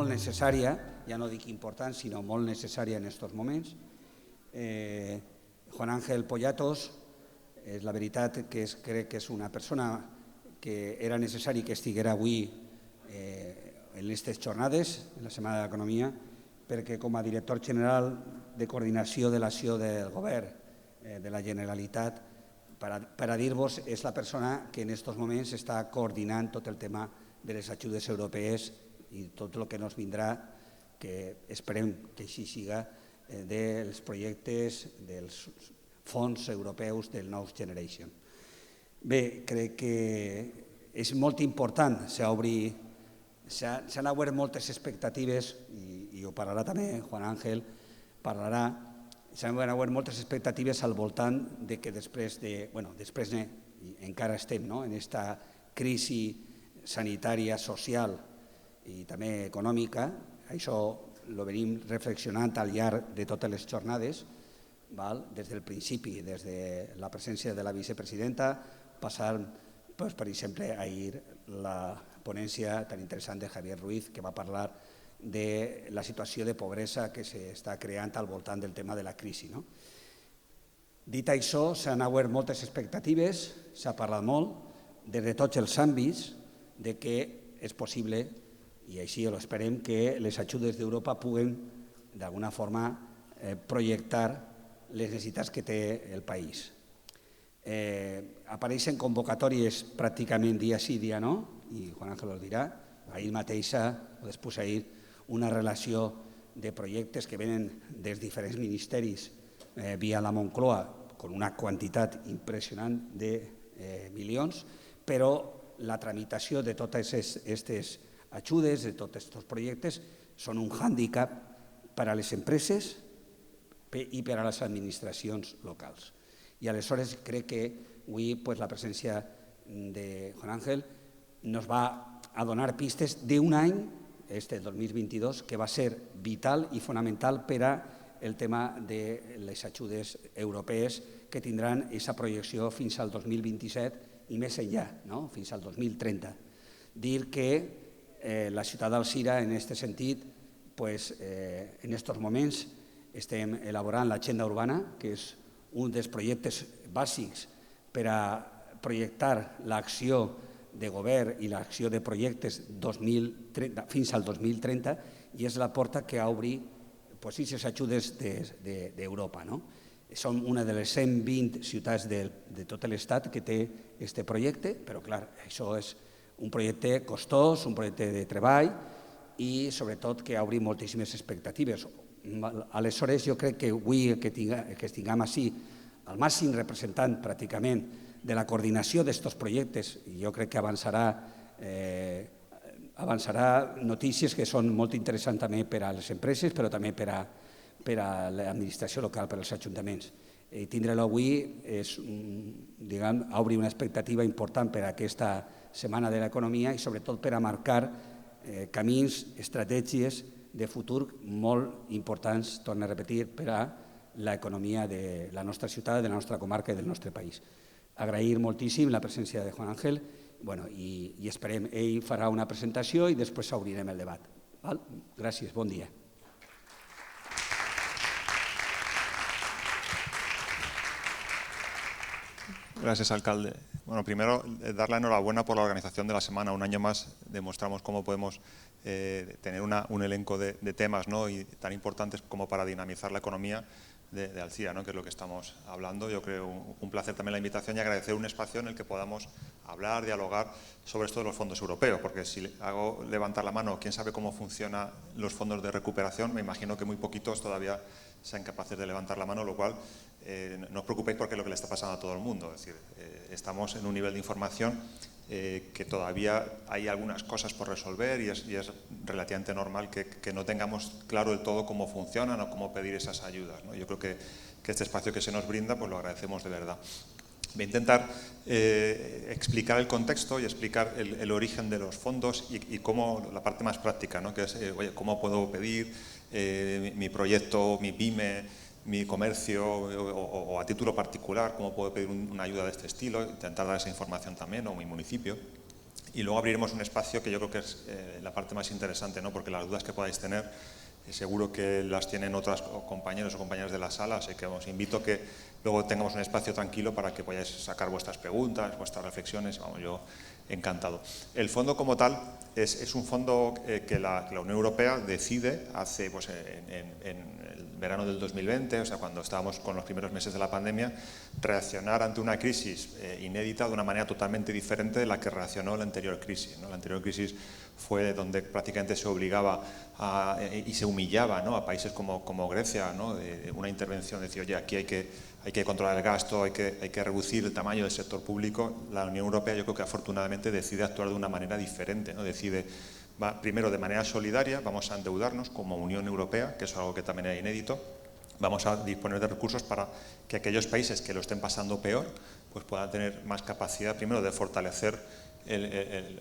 molt necessària, ja no dic important, sinó molt necessària en aquests moments. Juan Ángel Pollatos, la veritat que crec que és una persona que era necessari que estiguera avui en aquestes jornades, en la Setmana de l'Economia, perquè com a director general de coordinació de l'acció del govern de la Generalitat, per a dir-vos, és la persona que en aquests moments està coordinant tot el tema de les ajudes europees i tot el que ens vindrà, que esperem que així siga, dels projectes dels fons europeus del Next Generation. Bé, crec que és molt important, s'han obert moltes expectatives, i ho parlarà també Juan Ángel, s'han obert moltes expectatives al voltant de que després encara estem en aquesta crisi sanitària, social i també econòmica. Això ho venim reflexionant al llarg de totes les jornades, des del principi, des de la presència de la vicepresidenta, passant, per exemple, ahir la ponència tan interessant de Javier Ruiz, que va parlar de la situació de pobresa que s'està creant al voltant del tema de la crisi. Dit això, s'han obert moltes expectatives, s'ha parlat molt, des de tots els àmbits, de que és possible, i així ho esperem, que les ajudes d'Europa puguen, d'alguna forma, projectar les necessitats que té el país. Apareixen convocatòries pràcticament dia sí, dia no, i Juan Ángel ho dirà, ahir mateixa, o després ahir, una relació de projectes que venen dels diferents ministeris via la Moncloa, amb una quantitat impressionant de milions, però la tramitació de totes aquestes ajudes, de tots aquests projectes, són un hàndicap per a les empreses i per a les administracions locals. I aleshores crec que avui la presència de Juan Ángel ens va a donar pistes d'un any, este 2022, que va ser vital i fonamental per al tema de les ajudes europees que tindran aquesta projecció fins al 2027 i més enllà, fins al 2030. Dir que la ciutat d'Alzira, en aquest sentit, en aquests moments estem elaborant l'agenda urbana, que és un dels projectes bàsics per a projectar l'acció de govern i l'acció de projectes fins al 2030, i és la porta que obri aquestes ajudes d'Europa. Som una de les 120 ciutats de tot l'Estat que té aquest projecte, però clar, això és un projecte costós, un projecte de treball i sobretot que obri moltíssimes expectatives. Aleshores jo crec que avui que tinguem així el màxim representant pràcticament de la coordinació d'aquests projectes, jo crec que avançarà notícies que són molt interessants també per a les empreses, però també per a l'administració local, per als ajuntaments. Tindre-lo avui és, obrir una expectativa important per a aquesta Setmana de l'Economia i sobretot per a marcar camins, estratègies de futur molt importants, torno a repetir, per a l'economia de la nostra ciutat, de la nostra comarca i del nostre país. Agrair moltíssim la presència de Juan Ángel i esperem, ell farà una presentació i després obrirem el debat. Gràcies, bon dia. Gracias, alcalde. Bueno, primero, dar la enhorabuena por la organización de la semana. Un año más demostramos cómo podemos tener un elenco de temas y tan importantes como para dinamizar la economía de Alzira, que es lo que estamos hablando. Yo creo un placer también la invitación y agradecer un espacio en el que podamos hablar, dialogar sobre esto de los fondos europeos, porque si hago levantar la mano, quién sabe cómo funcionan los fondos de recuperación, me imagino que muy poquitos todavía sean capaces de levantar la mano, lo cual no os preocupéis porque es lo que le está pasando a todo el mundo. Es decir, estamos en un nivel de información que todavía hay algunas cosas por resolver y es relativamente normal que no tengamos claro del todo cómo funcionan o cómo pedir esas ayudas. Yo creo que este espacio que se nos brinda pues lo agradecemos de verdad. Voy a intentar explicar el contexto y explicar el origen de los fondos y cómo, la parte más práctica, que es cómo puedo pedir mi proyecto, mi pyme, mi comercio o a título particular, cómo puedo pedir una ayuda de este estilo, intentar dar esa información también, o mi municipio. Y luego abriremos un espacio que yo creo que es la parte más interesante, ¿no? Porque las dudas que podáis tener, seguro que las tienen otros compañeros o compañeras de la sala, así que os invito a que luego tengamos un espacio tranquilo para que podáis sacar vuestras preguntas, vuestras reflexiones. Vamos, yo encantado. El fondo como tal es un fondo que la Unión Europea decide hace, pues, en el verano del 2020, o sea, cuando estábamos con los primeros meses de la pandemia, reaccionar ante una crisis inédita de una manera totalmente diferente de la que reaccionó la anterior crisis, ¿no? La anterior crisis fue donde prácticamente se obligaba y se humillaba, ¿no?, a países como Grecia, ¿no?, de una intervención, decir, oye, aquí hay que controlar el gasto, hay que reducir el tamaño del sector público. La Unión Europea, yo creo que afortunadamente decide actuar de una manera diferente, ¿no? Decide, primero, de manera solidaria, vamos a endeudarnos como Unión Europea, que es algo que también era inédito. Vamos a disponer de recursos para que aquellos países que lo estén pasando peor, pues puedan tener más capacidad, primero, de fortalecer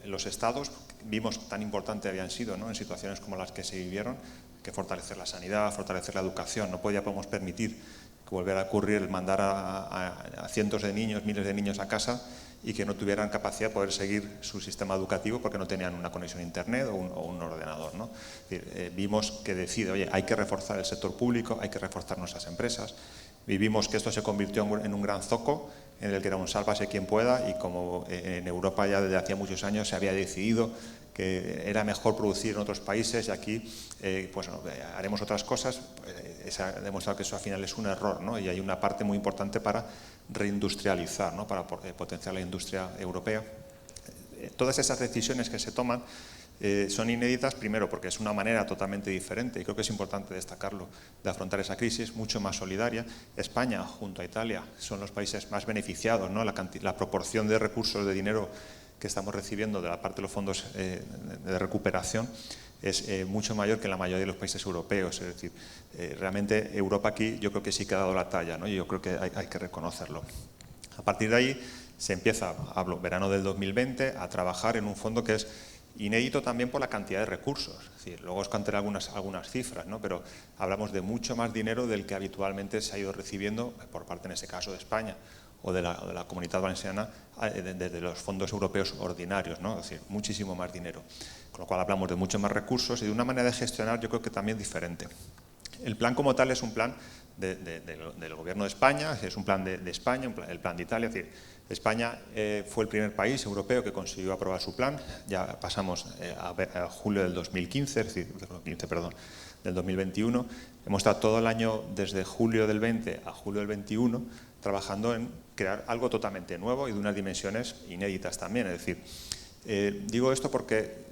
los estados. Vimos tan importante habían sido, ¿no?, en situaciones como las que se vivieron, que fortalecer la sanidad, fortalecer la educación. No podíamos permitir que volviera a ocurrir el mandar a cientos de niños, miles de niños a casa y que no tuvieran capacidad de poder seguir su sistema educativo porque no tenían una conexión a internet o un ordenador, ¿no? Es decir, vimos que decide, oye, hay que reforzar el sector público, hay que reforzar nuestras empresas. Vivimos que esto se convirtió en un gran zoco en el que era un sálvase quien pueda, y como en Europa ya desde hacía muchos años se había decidido que era mejor producir en otros países y aquí pues haremos otras cosas, se ha demostrado que eso al final es un error, ¿no? Y hay una parte muy importante para reindustrializar, ¿no?, para potenciar la industria europea. Todas esas decisiones que se toman son inéditas, primero porque es una manera totalmente diferente, y creo que es importante destacarlo, de afrontar esa crisis, mucho más solidaria. España, junto a Italia, son los países más beneficiados, ¿no? La proporción de recursos, de dinero que estamos recibiendo de la parte de los fondos de recuperación es mucho mayor que en la mayoría de los países europeos. Es decir, realmente Europa aquí yo creo que sí que ha dado la talla, ¿no? Y yo creo que hay que reconocerlo. A partir de ahí se empieza, hablo verano del 2020, a trabajar en un fondo que es inédito también por la cantidad de recursos. Es decir, luego os contaré algunas cifras, ¿no?, pero hablamos de mucho más dinero del que habitualmente se ha ido recibiendo por parte, en este caso, de España o de la Comunidad Valenciana, desde los fondos europeos ordinarios, ¿no? Es decir, muchísimo más dinero. Con lo cual hablamos de mucho más recursos y de una manera de gestionar, yo creo que también diferente. El plan como tal es un plan del Gobierno de España, es un plan de España, el plan de Italia. Es decir, España fue el primer país europeo que consiguió aprobar su plan. Ya pasamos a julio del 2015, es decir, del 2021. Hemos estado todo el año, desde julio del 20 a julio del 21, trabajando en crear algo totalmente nuevo y de unas dimensiones inéditas también. Es decir, digo esto porque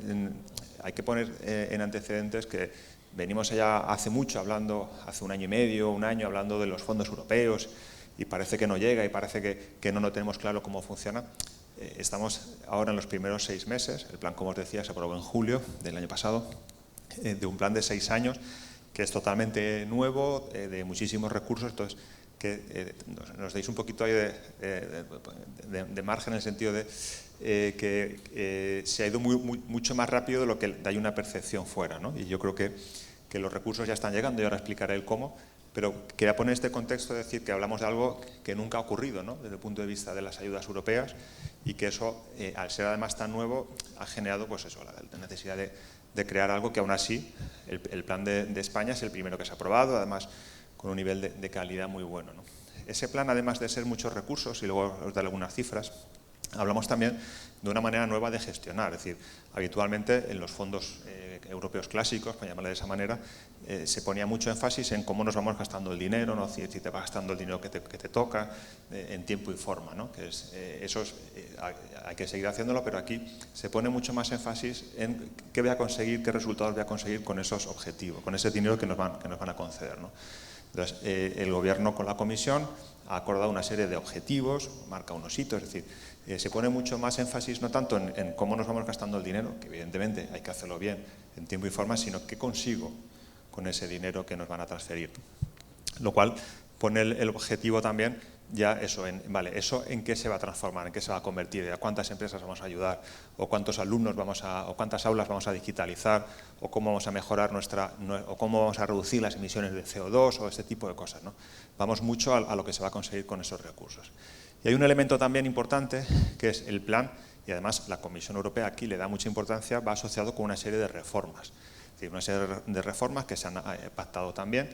hay que poner en antecedentes que venimos allá hace mucho hablando, hace un año y medio, un año, hablando de los fondos europeos, y parece que no llega y parece que no tenemos claro cómo funciona. Estamos ahora en los primeros 6 meses, el plan, como os decía, se aprobó en julio del año pasado, de un plan de 6 años que es totalmente nuevo, de muchísimos recursos. Entonces, que nos deis un poquito ahí de margen, en el sentido de que se ha ido mucho más rápido de lo que hay una percepción fuera, ¿no? Y yo creo que los recursos ya están llegando y ahora explicaré el cómo, pero quería poner este contexto, de decir que hablamos de algo que nunca ha ocurrido, ¿no?, desde el punto de vista de las ayudas europeas, y que eso, al ser además tan nuevo, ha generado, pues eso, la necesidad de crear algo que aún así, el plan de España es el primero que se ha aprobado, además con un nivel de calidad muy bueno, ¿no? Ese plan, además de ser muchos recursos, y luego os daré algunas cifras, hablamos también de una manera nueva de gestionar. Es decir, habitualmente en los fondos europeos clásicos, para llamarle de esa manera, se ponía mucho énfasis en cómo nos vamos gastando el dinero, ¿no? Si te va gastando el dinero que te toca, en tiempo y forma, ¿no? Que hay que seguir haciéndolo, pero aquí se pone mucho más énfasis en qué voy a conseguir, qué resultados voy a conseguir con esos objetivos, con ese dinero que nos van a conceder, ¿no? Entonces, el Gobierno con la Comisión ha acordado una serie de objetivos, marca unos hitos, es decir, se pone mucho más énfasis no tanto en cómo nos vamos gastando el dinero, que evidentemente hay que hacerlo bien, en tiempo y forma, sino qué consigo con ese dinero que nos van a transferir. Lo cual pone el objetivo también, ya eso, eso en qué se va a transformar, en qué se va a convertir, a cuántas empresas vamos a ayudar, o cuántos alumnos o cuántas aulas vamos a digitalizar, o cómo vamos a mejorar o cómo vamos a reducir las emisiones de CO2, o este tipo de cosas, ¿no? Vamos mucho a lo que se va a conseguir con esos recursos. Y hay un elemento también importante, que es el plan Y además la Comisión Europea aquí le da mucha importancia, va asociado con una serie de reformas. Es decir, una serie de reformas que se han pactado también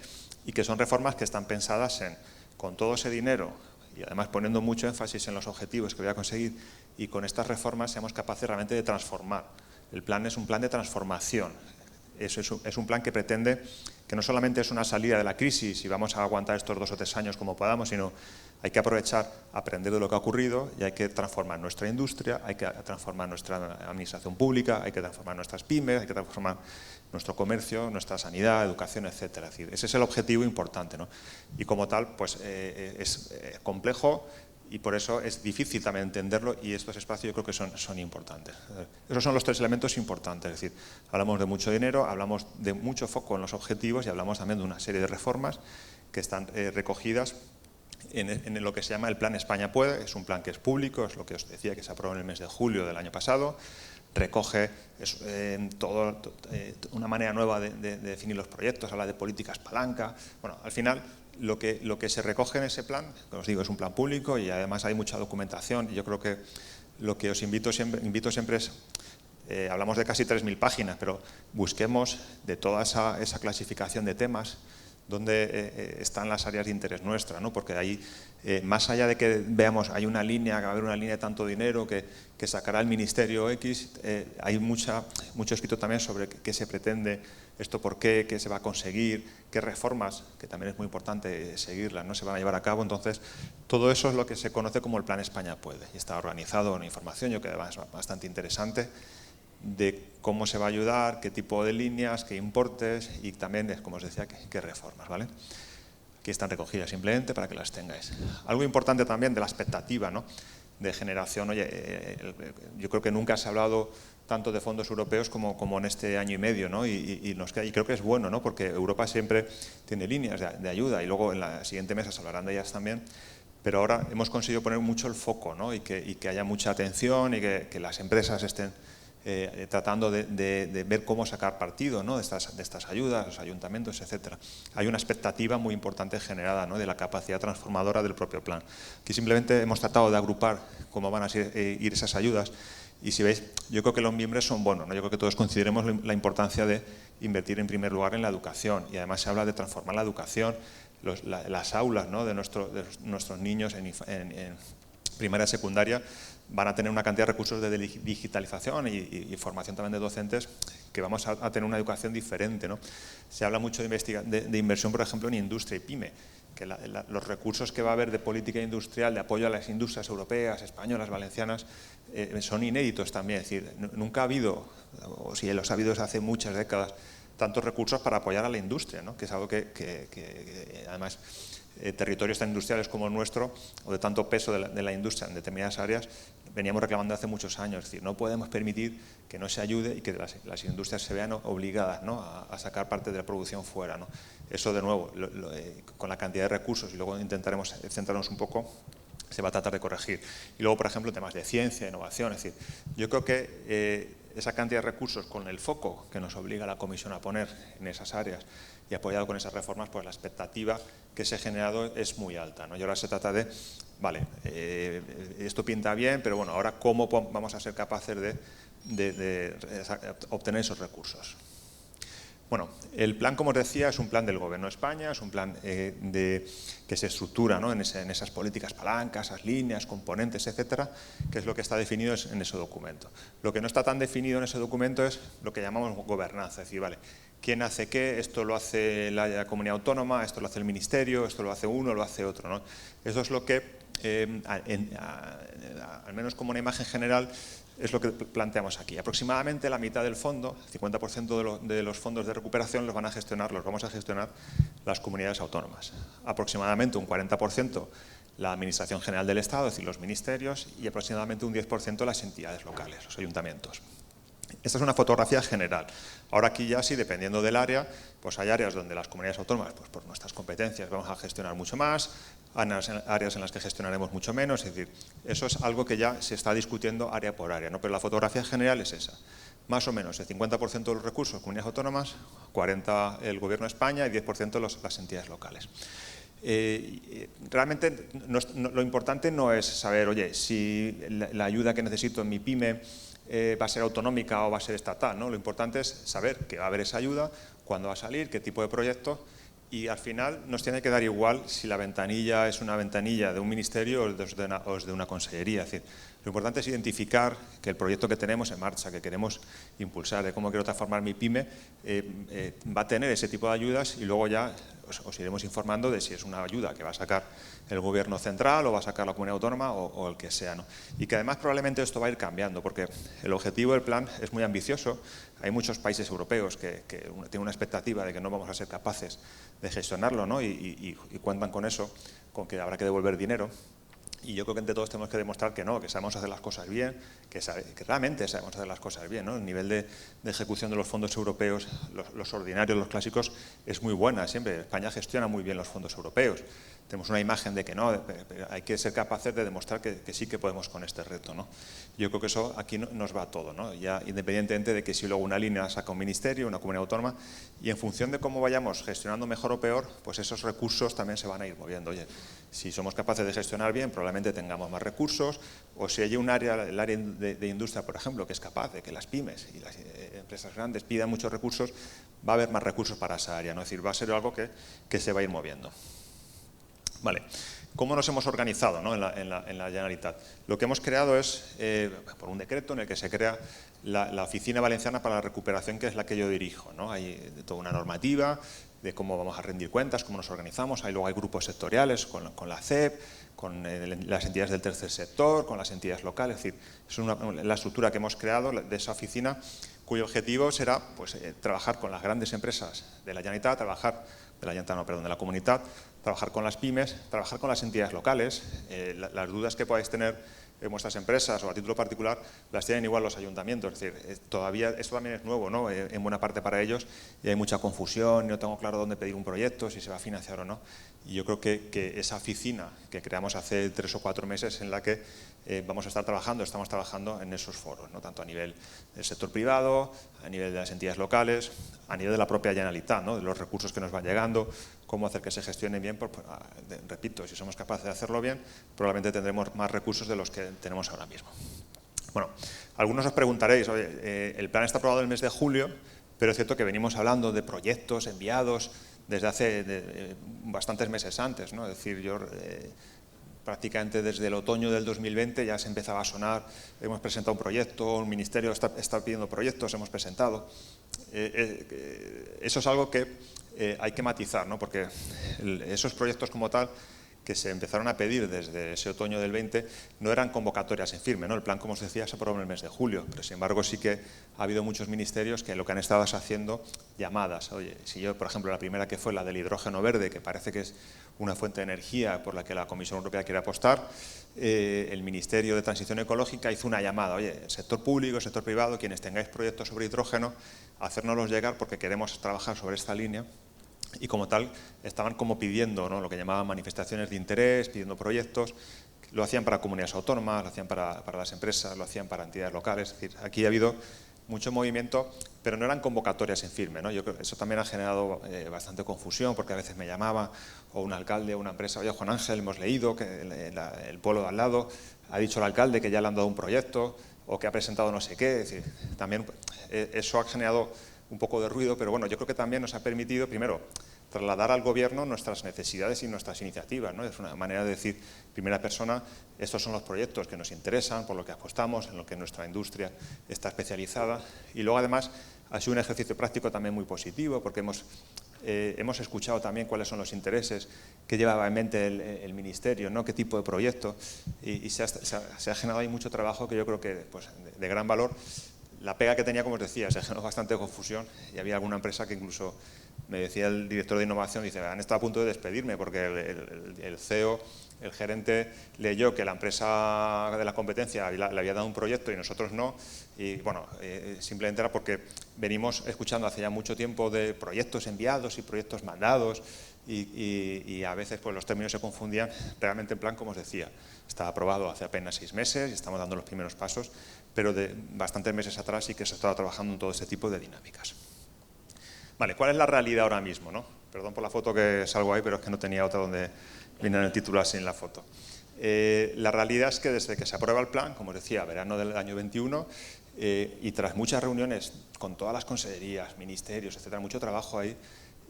y que son reformas que están pensadas en, con todo ese dinero y además poniendo mucho énfasis en los objetivos que voy a conseguir, y con estas reformas seamos capaces realmente de transformar. El plan es un plan de transformación. Es un plan que pretende que no solamente es una salida de la crisis y vamos a aguantar estos 2 o 3 años como podamos, sino hay que aprovechar, aprender de lo que ha ocurrido y hay que transformar nuestra industria, hay que transformar nuestra administración pública, hay que transformar nuestras pymes, hay que transformar nuestro comercio, nuestra sanidad, educación, etcétera. Es decir, ese es el objetivo importante, ¿no? Y como tal, pues es complejo y por eso es difícil también entenderlo, y estos espacios yo creo que son importantes. Esos son los 3 elementos importantes, es decir, hablamos de mucho dinero, hablamos de mucho foco en los objetivos y hablamos también de una serie de reformas que están recogidas en lo que se llama el Plan España Puede. Es un plan que es público, es lo que os decía, que se aprobó en el mes de julio del año pasado. Recoge una manera nueva de definir los proyectos, habla de políticas palanca. Bueno, al final lo que se recoge en ese plan, como os digo, es un plan público y además hay mucha documentación, y yo creo que lo que os invito siempre es, hablamos de casi 3.000 páginas, pero busquemos de toda esa clasificación de temas dónde están las áreas de interés nuestra, ¿no? Porque ahí, más allá de que veamos, hay una línea, que va a haber una línea de tanto dinero que sacará el Ministerio X, hay mucho escrito también sobre qué se pretende, esto por qué se va a conseguir, qué reformas, que también es muy importante seguirlas, ¿no? Se van a llevar a cabo. Entonces, todo eso es lo que se conoce como el Plan España Puede, y está organizado en información, yo creo que es bastante interesante, de cómo se va a ayudar, qué tipo de líneas, qué importes y también, como os decía, qué reformas, ¿vale? Aquí están recogidas simplemente para que las tengáis. Algo importante también de la expectativa, ¿no?, de generación. Oye, yo creo que nunca se ha hablado tanto de fondos europeos como en este año y medio, ¿no? Y creo que es bueno, ¿no?, porque Europa siempre tiene líneas de ayuda y luego en la siguiente mesa se hablarán de ellas también. Pero ahora hemos conseguido poner mucho el foco, ¿no?, y que haya mucha atención y que las empresas estén tratando de ver cómo sacar partido, ¿no?, de estas ayudas, los ayuntamientos, etcétera. Hay una expectativa muy importante generada, ¿no?, de la capacidad transformadora del propio plan. Aquí simplemente hemos tratado de agrupar cómo van a ir esas ayudas, y si veis, yo creo que los miembros son buenos, ¿no? Yo creo que todos consideremos la importancia de invertir en primer lugar en la educación, y además se habla de transformar la educación, las aulas, ¿no?, de nuestros niños en primaria y secundaria van a tener una cantidad de recursos de digitalización y formación también de docentes, que vamos a tener una educación diferente, ¿no? Se habla mucho de inversión, por ejemplo, en industria y pyme, que los recursos que va a haber de política industrial, de apoyo a las industrias europeas, españolas, valencianas, son inéditos también. Es decir, nunca ha habido, o si los ha habido desde hace muchas décadas, tantos recursos para apoyar a la industria, ¿no?, que es algo que además territorios tan industriales como el nuestro, o de tanto peso de la industria en determinadas áreas, veníamos reclamando hace muchos años. Es decir, no podemos permitir que no se ayude y que las industrias se vean obligadas, ¿no?, a sacar parte de la producción fuera, ¿no? Eso, de nuevo, con la cantidad de recursos, y luego intentaremos centrarnos un poco, se va a tratar de corregir. Y luego, por ejemplo, temas de ciencia, innovación. Es decir, yo creo que esa cantidad de recursos, con el foco que nos obliga la Comisión a poner en esas áreas y apoyado con esas reformas, pues la expectativa que se ha generado es muy alta, ¿no? Y ahora se trata de, vale, esto pinta bien, pero bueno, ahora cómo vamos a ser capaces de obtener esos recursos. Bueno, el plan, como os decía, es un plan del Gobierno de España, es un plan que se estructura, ¿no?, en esas políticas palancas, esas líneas, componentes, etcétera, que es lo que está definido en ese documento. Lo que no está tan definido en ese documento es lo que llamamos gobernanza, es decir, vale, ¿quién hace qué? Esto lo hace la comunidad autónoma, esto lo hace el ministerio, esto lo hace uno, lo hace otro, ¿no? Eso es lo que, al menos como una imagen general, es lo que planteamos aquí. Aproximadamente la mitad del fondo, 50% de los fondos de recuperación los vamos a gestionar las comunidades autónomas. Aproximadamente un 40% la Administración General del Estado, es decir, los ministerios, y aproximadamente un 10% las entidades locales, los ayuntamientos. Esta es una fotografía general. Ahora aquí ya sí, dependiendo del área, pues hay áreas donde las comunidades autónomas, pues por nuestras competencias, vamos a gestionar mucho más, áreas en las que gestionaremos mucho menos. Es decir, eso es algo que ya se está discutiendo área por área, ¿no? Pero la fotografía general es esa. Más o menos el 50% de los recursos comunidades autónomas, 40% el Gobierno de España y 10% las entidades locales. Realmente lo importante no es saber, oye, si la ayuda que necesito en mi pyme va a ser autonómica o va a ser estatal, ¿no? Lo importante es saber que va a haber esa ayuda, cuándo va a salir, qué tipo de proyectos, y al final nos tiene que dar igual si la ventanilla es una ventanilla de un ministerio o es de una consellería. Es decir, lo importante es identificar que el proyecto que tenemos en marcha, que queremos impulsar, de cómo quiero transformar mi pyme, va a tener ese tipo de ayudas, y luego ya os iremos informando de si es una ayuda que va a sacar el gobierno central o va a sacar la comunidad autónoma o el que sea, ¿no? Y que además probablemente esto va a ir cambiando, porque el objetivo del plan es muy ambicioso. Hay muchos países europeos que tienen una expectativa de que no vamos a ser capaces de gestionarlo, ¿no? y cuentan con eso, con que habrá que devolver dinero. Y yo creo que entre todos tenemos que demostrar que no, que sabemos hacer las cosas bien, que realmente sabemos hacer las cosas bien, ¿no? El nivel de ejecución de los fondos europeos, los ordinarios, los clásicos, es muy buena siempre. España gestiona muy bien los fondos europeos. Tenemos una imagen de que no, pero hay que ser capaces de demostrar que sí que podemos con este reto, ¿no? Yo creo que eso aquí nos va todo, ¿no? Ya independientemente de que si luego una línea saca un ministerio, una comunidad autónoma, y en función de cómo vayamos gestionando mejor o peor, pues esos recursos también se van a ir moviendo. Oye, si somos capaces de gestionar bien, probablemente tengamos más recursos, o si hay un área, el área de industria, por ejemplo, que es capaz de que las pymes y las empresas grandes pidan muchos recursos, va a haber más recursos para esa área, ¿no? Es decir, va a ser algo que se va a ir moviendo. Vale, ¿cómo nos hemos organizado, ¿no? en la Generalitat? Lo que hemos creado es, por un decreto en el que se crea la Oficina Valenciana para la Recuperación, que es la que yo dirijo, ¿no? Hay toda una normativa de cómo vamos a rendir cuentas, cómo nos organizamos. Luego hay grupos sectoriales con la CEP, con las entidades del tercer sector, con las entidades locales. Es decir, es la estructura que hemos creado de esa oficina, cuyo objetivo será pues, trabajar con las grandes empresas de la Generalitat, de la comunidad, trabajar con las pymes, trabajar con las entidades locales. Las dudas que podáis tener en vuestras empresas o a título particular las tienen igual los ayuntamientos. Es decir, todavía esto también es nuevo, ¿no? En buena parte para ellos, y hay mucha confusión, no tengo claro dónde pedir un proyecto, si se va a financiar o no. Y yo creo que esa oficina que creamos hace 3 o 4 meses, en la que estamos trabajando en esos foros, ¿no? Tanto a nivel del sector privado, a nivel de las entidades locales, a nivel de la propia Generalitat, ¿no? De los recursos que nos van llegando, cómo hacer que se gestionen bien. Repito, si somos capaces de hacerlo bien, probablemente tendremos más recursos de los que tenemos ahora mismo. Bueno, algunos os preguntaréis, oye, el plan está aprobado el mes de julio, pero es cierto que venimos hablando de proyectos enviados desde hace bastantes meses antes, ¿no? Es decir, prácticamente desde el otoño del 2020 ya se empezaba a sonar, hemos presentado un proyecto, un ministerio está pidiendo proyectos, hemos presentado. Eso es algo que hay que matizar, ¿no? Porque esos proyectos como tal, que se empezaron a pedir desde ese otoño del 20, no eran convocatorias en firme, ¿no? El plan, como os decía, se aprobó en el mes de julio, pero sin embargo sí que ha habido muchos ministerios que lo que han estado es haciendo llamadas. Oye, si yo, por ejemplo, la primera, que fue la del hidrógeno verde, que parece que es una fuente de energía por la que la Comisión Europea quiere apostar, el Ministerio de Transición Ecológica hizo una llamada. Oye, sector público, sector privado, quienes tengáis proyectos sobre hidrógeno, hacérnoslos llegar porque queremos trabajar sobre esta línea. Y como tal, estaban como pidiendo, ¿no? Lo que llamaban manifestaciones de interés, pidiendo proyectos. Lo hacían para comunidades autónomas, lo hacían para las empresas, lo hacían para entidades locales. Es decir, aquí ha habido mucho movimiento, pero no eran convocatorias en firme, ¿no? Yo creo que eso también ha generado bastante confusión, porque a veces me llamaba o un alcalde o una empresa, oye, Juan Ángel, hemos leído que el pueblo de al lado ha dicho al alcalde que ya le han dado un proyecto o que ha presentado no sé qué. Es decir, también eso ha generado un poco de ruido, pero bueno, yo creo que también nos ha permitido, primero, trasladar al Gobierno nuestras necesidades y nuestras iniciativas, ¿no? Es una manera de decir, primera persona, estos son los proyectos que nos interesan, por lo que apostamos, en lo que nuestra industria está especializada. Y luego, además, ha sido un ejercicio práctico también muy positivo, porque hemos escuchado también cuáles son los intereses que llevaba en mente el Ministerio, ¿no? Qué tipo de proyecto, y se ha generado ahí mucho trabajo que yo creo que pues, de gran valor. La pega que tenía, como os decía, se generó bastante confusión, y había alguna empresa que incluso me decía el director de innovación, dice, han estado a punto de despedirme porque el CEO, el gerente, leyó que la empresa de la competencia le había dado un proyecto y nosotros no. Y bueno, simplemente era porque venimos escuchando hace ya mucho tiempo de proyectos enviados y proyectos mandados, y a veces pues, los términos se confundían. Realmente el plan, como os decía, está aprobado hace apenas 6 meses y estamos dando los primeros pasos, pero de bastantes meses atrás sí que se estaba trabajando en todo este tipo de dinámicas. Vale, ¿cuál es la realidad ahora mismo, ¿no? Perdón por la foto que salgo ahí, pero es que no tenía otra donde viene en el titular sin la foto. La realidad es que desde que se aprueba el plan, como os decía, verano del año 21, y tras muchas reuniones con todas las consejerías, ministerios, etcétera, mucho trabajo ahí,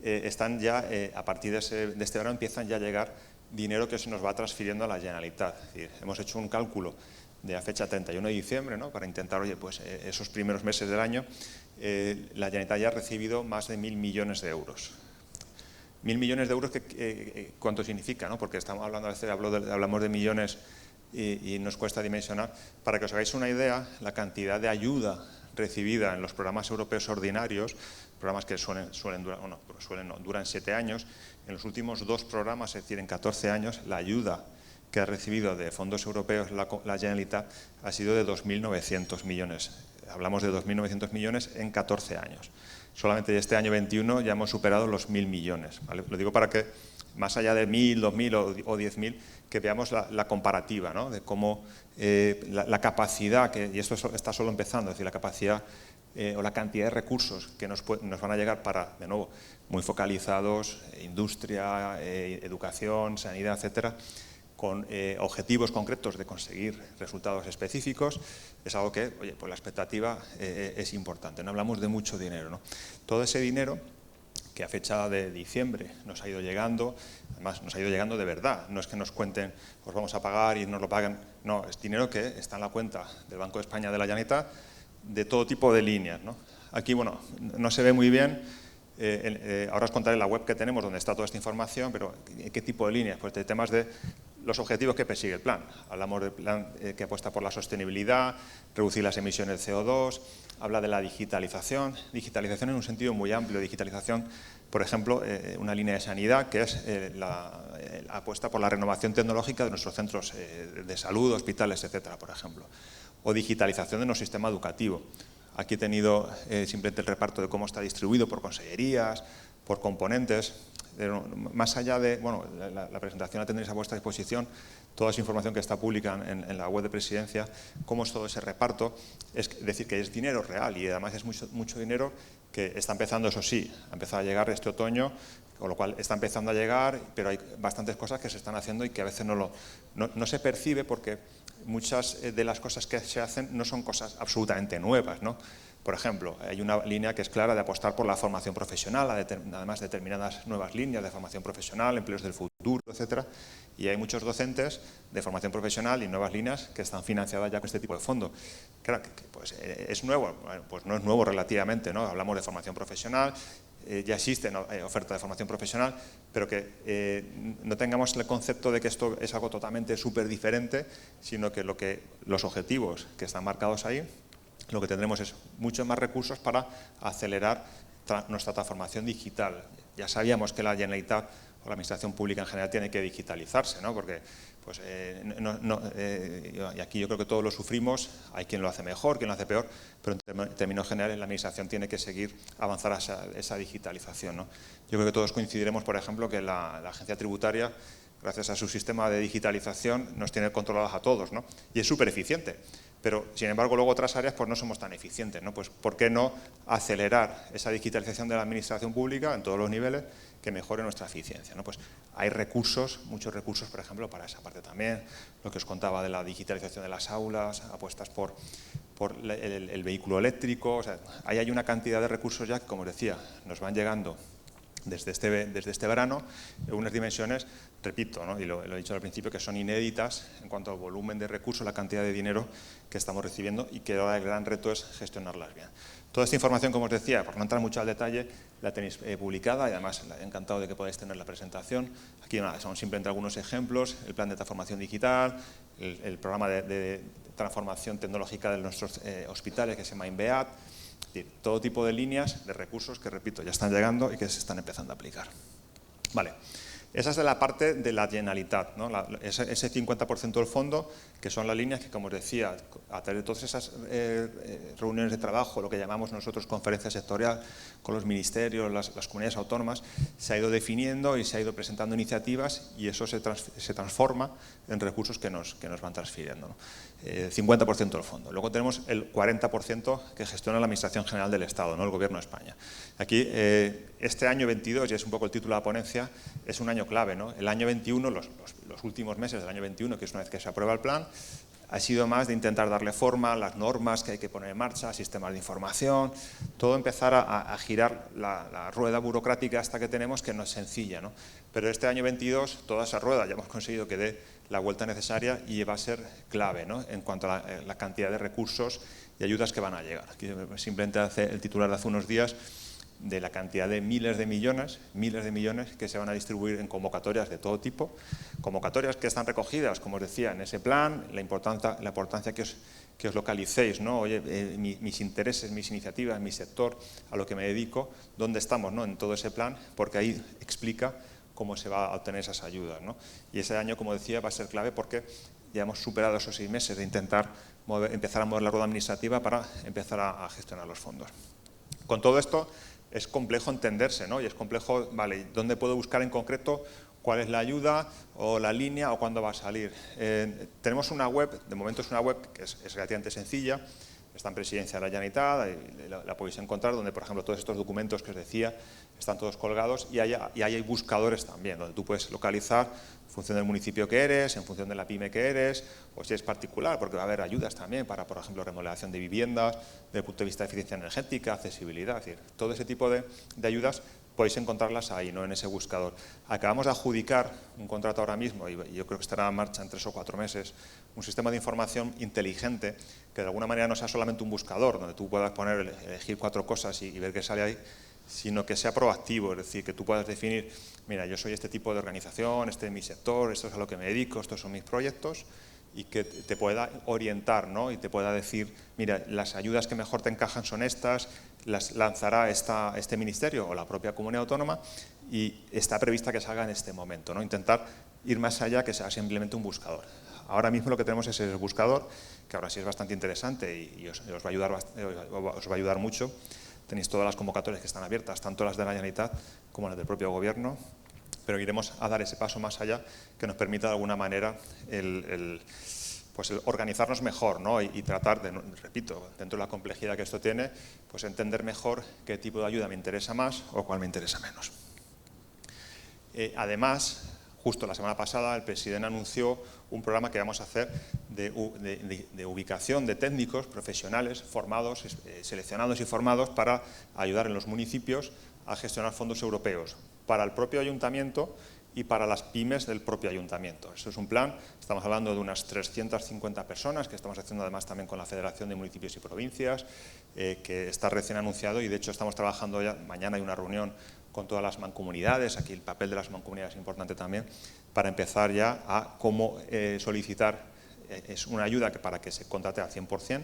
están ya, a partir de este verano, empiezan ya a llegar dinero que se nos va transfiriendo a la Generalitat. Es decir, hemos hecho un cálculo de la fecha 31 de diciembre, ¿no?, para intentar, oye, pues esos primeros meses del año, la Generalitat ya ha recibido más de 1.000 millones de euros. 1.000 millones de euros, ¿cuánto significa?, ¿no? Porque estamos hablando, a veces hablamos de millones y nos cuesta dimensionar. Para que os hagáis una idea, la cantidad de ayuda recibida en los programas europeos ordinarios, programas que duran 7 años, en los últimos 2 programas, es decir, en 14 años, la ayuda que ha recibido de fondos europeos la Generalitat ha sido de 2.900 millones. Hablamos de 2.900 millones en 14 años. Solamente este año 21 ya hemos superado los 1.000 millones. ¿Vale? Lo digo para que, más allá de 1.000, 2.000 o 10.000, que veamos la comparativa, ¿no?, de cómo la capacidad, y esto está solo empezando, es decir, la capacidad o la cantidad de recursos que nos van a llegar para, de nuevo, muy focalizados, industria, educación, sanidad, etcétera, con objetivos concretos de conseguir resultados específicos, es algo que, oye, pues la expectativa es importante. No hablamos de mucho dinero, ¿no? Todo ese dinero que a fecha de diciembre nos ha ido llegando, además nos ha ido llegando de verdad, no es que nos cuenten, os vamos a pagar y nos lo pagan, no, es dinero que está en la cuenta del Banco de España de la Generalitat de todo tipo de líneas, ¿no? Aquí, bueno, no se ve muy bien, ahora os contaré la web que tenemos donde está toda esta información, pero ¿qué tipo de líneas? Pues de temas de los objetivos que persigue el plan. Hablamos del plan que apuesta por la sostenibilidad, reducir las emisiones de CO2, habla de la digitalización en un sentido muy amplio, digitalización, por ejemplo, una línea de sanidad que es la apuesta por la renovación tecnológica de nuestros centros de salud, hospitales, etcétera, por ejemplo, o digitalización de nuestro sistema educativo. Aquí he tenido simplemente el reparto de cómo está distribuido por consellerías, por componentes. Más allá de, bueno, la presentación la tendréis a vuestra disposición, toda esa información que está pública en la web de Presidencia, cómo es todo ese reparto, es decir, que es dinero real y además es mucho dinero que está empezando, eso sí, ha empezado a llegar este otoño, con lo cual está empezando a llegar, pero hay bastantes cosas que se están haciendo y que a veces no se percibe porque muchas de las cosas que se hacen no son cosas absolutamente nuevas, ¿no? Por ejemplo, hay una línea que es clara de apostar por la formación profesional, además determinadas nuevas líneas de formación profesional, empleos del futuro, etcétera, y hay muchos docentes de formación profesional y nuevas líneas que están financiadas ya con este tipo de fondo. Claro, pues, ¿es nuevo? Bueno, pues no es nuevo relativamente, ¿no? Hablamos de formación profesional, ya existen ofertas de formación profesional, pero que no tengamos el concepto de que esto es algo totalmente súper diferente, sino que los objetivos que están marcados ahí, lo que tendremos es muchos más recursos para acelerar nuestra transformación digital. Ya sabíamos que la Generalitat o la Administración Pública en general tiene que digitalizarse, ¿no? Porque pues, y aquí yo creo que todos lo sufrimos, hay quien lo hace mejor, quien lo hace peor, pero en términos generales la Administración tiene que seguir avanzar a esa digitalización, ¿no? Yo creo que todos coincidiremos, por ejemplo, que la Agencia Tributaria, gracias a su sistema de digitalización, nos tiene controlados a todos, ¿no? Y es súper eficiente. Pero, sin embargo, luego otras áreas pues no somos tan eficientes, ¿no? Pues, ¿por qué no acelerar esa digitalización de la administración pública en todos los niveles que mejore nuestra eficiencia, ¿no? Pues hay recursos, muchos recursos, por ejemplo, para esa parte también, lo que os contaba de la digitalización de las aulas, apuestas por el vehículo eléctrico, o sea, ahí hay una cantidad de recursos ya que, como os decía, nos van llegando desde este verano, unas dimensiones, repito, ¿no? Y lo he dicho al principio, que son inéditas en cuanto al volumen de recursos, la cantidad de dinero que estamos recibiendo y que ahora el gran reto es gestionarlas bien. Toda esta información, como os decía, por no entrar mucho al detalle, la tenéis publicada y además encantado de que podáis tener la presentación. Aquí son simplemente algunos ejemplos, el plan de transformación digital, el programa de transformación tecnológica de nuestros hospitales que se llama INVEAT. Es decir, todo tipo de líneas de recursos que, repito, ya están llegando y que se están empezando a aplicar. Vale. Esa es de la parte de la Generalitat, ¿no? Ese 50% del fondo, que son las líneas que, como os decía, a través de todas esas reuniones de trabajo, lo que llamamos nosotros conferencia sectorial, con los ministerios, las comunidades autónomas, se ha ido definiendo y se ha ido presentando iniciativas y eso se transforma en recursos que nos van transfiriendo, ¿no? 50% del fondo. Luego tenemos el 40% que gestiona la Administración General del Estado, ¿no? El Gobierno de España. Aquí, este año 22, y es un poco el título de la ponencia, es un año clave, ¿no? El año 21, los últimos meses del año 21, que es una vez que se aprueba el plan, ha sido más de intentar darle forma a las normas que hay que poner en marcha, sistemas de información, todo empezar a girar la rueda burocrática esta que tenemos, que no es sencilla, ¿no? Pero este año 22, toda esa rueda ya hemos conseguido que dé la vuelta necesaria y va a ser clave, ¿no? En cuanto a la cantidad de recursos y ayudas que van a llegar. Aquí simplemente hace el titular de hace unos días de la cantidad de miles de millones que se van a distribuir en convocatorias de todo tipo, convocatorias que están recogidas, como os decía, en ese plan, la importancia que os localicéis, ¿no? Oye, mis intereses, mis iniciativas, mi sector, a lo que me dedico, dónde estamos, ¿no? En todo ese plan, porque ahí explica cómo se va a obtener esas ayudas, ¿no? Y ese año, como decía, va a ser clave porque ya hemos superado esos 6 meses de intentar empezar a mover la rueda administrativa para empezar a gestionar los fondos. Con todo esto, es complejo entenderse, ¿no? Y es complejo, vale, ¿dónde puedo buscar en concreto cuál es la ayuda o la línea o cuándo va a salir? Tenemos una web, de momento es una web que es relativamente sencilla, está en Presidencia de la Generalitat, la podéis encontrar, donde, por ejemplo, todos estos documentos que os decía están todos colgados y hay buscadores también, donde tú puedes localizar en función del municipio que eres, en función de la pyme que eres, o si es particular, porque va a haber ayudas también para, por ejemplo, remodelación de viviendas, desde el punto de vista de eficiencia energética, accesibilidad, es decir, todo ese tipo de ayudas podéis encontrarlas ahí, ¿no? En ese buscador. Acabamos de adjudicar un contrato ahora mismo, y yo creo que estará en marcha en 3 o 4 meses, un sistema de información inteligente que de alguna manera no sea solamente un buscador, donde tú puedas elegir 4 cosas y ver qué sale ahí, sino que sea proactivo, es decir, que tú puedas definir, mira, yo soy este tipo de organización, este es mi sector, esto es a lo que me dedico, estos son mis proyectos, y que te pueda orientar, ¿no? Y te pueda decir, mira, las ayudas que mejor te encajan son estas, las lanzará este ministerio o la propia comunidad autónoma y está prevista que salga en este momento, ¿no? Intentar ir más allá que sea simplemente un buscador. Ahora mismo lo que tenemos es el buscador, que ahora sí es bastante interesante y os va a ayudar mucho. Tenéis todas las convocatorias que están abiertas, tanto las de la Generalitat como las del propio Gobierno, pero iremos a dar ese paso más allá que nos permita de alguna manera el organizarnos mejor, ¿no? y tratar de, repito, dentro de la complejidad que esto tiene, pues entender mejor qué tipo de ayuda me interesa más o cuál me interesa menos. Además, justo la semana pasada el presidente anunció un programa que vamos a hacer de ubicación de técnicos profesionales formados, seleccionados y formados para ayudar en los municipios a gestionar fondos europeos para el propio ayuntamiento y para las pymes del propio ayuntamiento. Esto es un plan, estamos hablando de unas 350 personas que estamos haciendo además también con la Federación de Municipios y Provincias, que está recién anunciado y de hecho estamos trabajando ya, mañana hay una reunión con todas las mancomunidades, aquí el papel de las mancomunidades es importante también, para empezar ya a cómo solicitar, es una ayuda para que se contrate al 100%,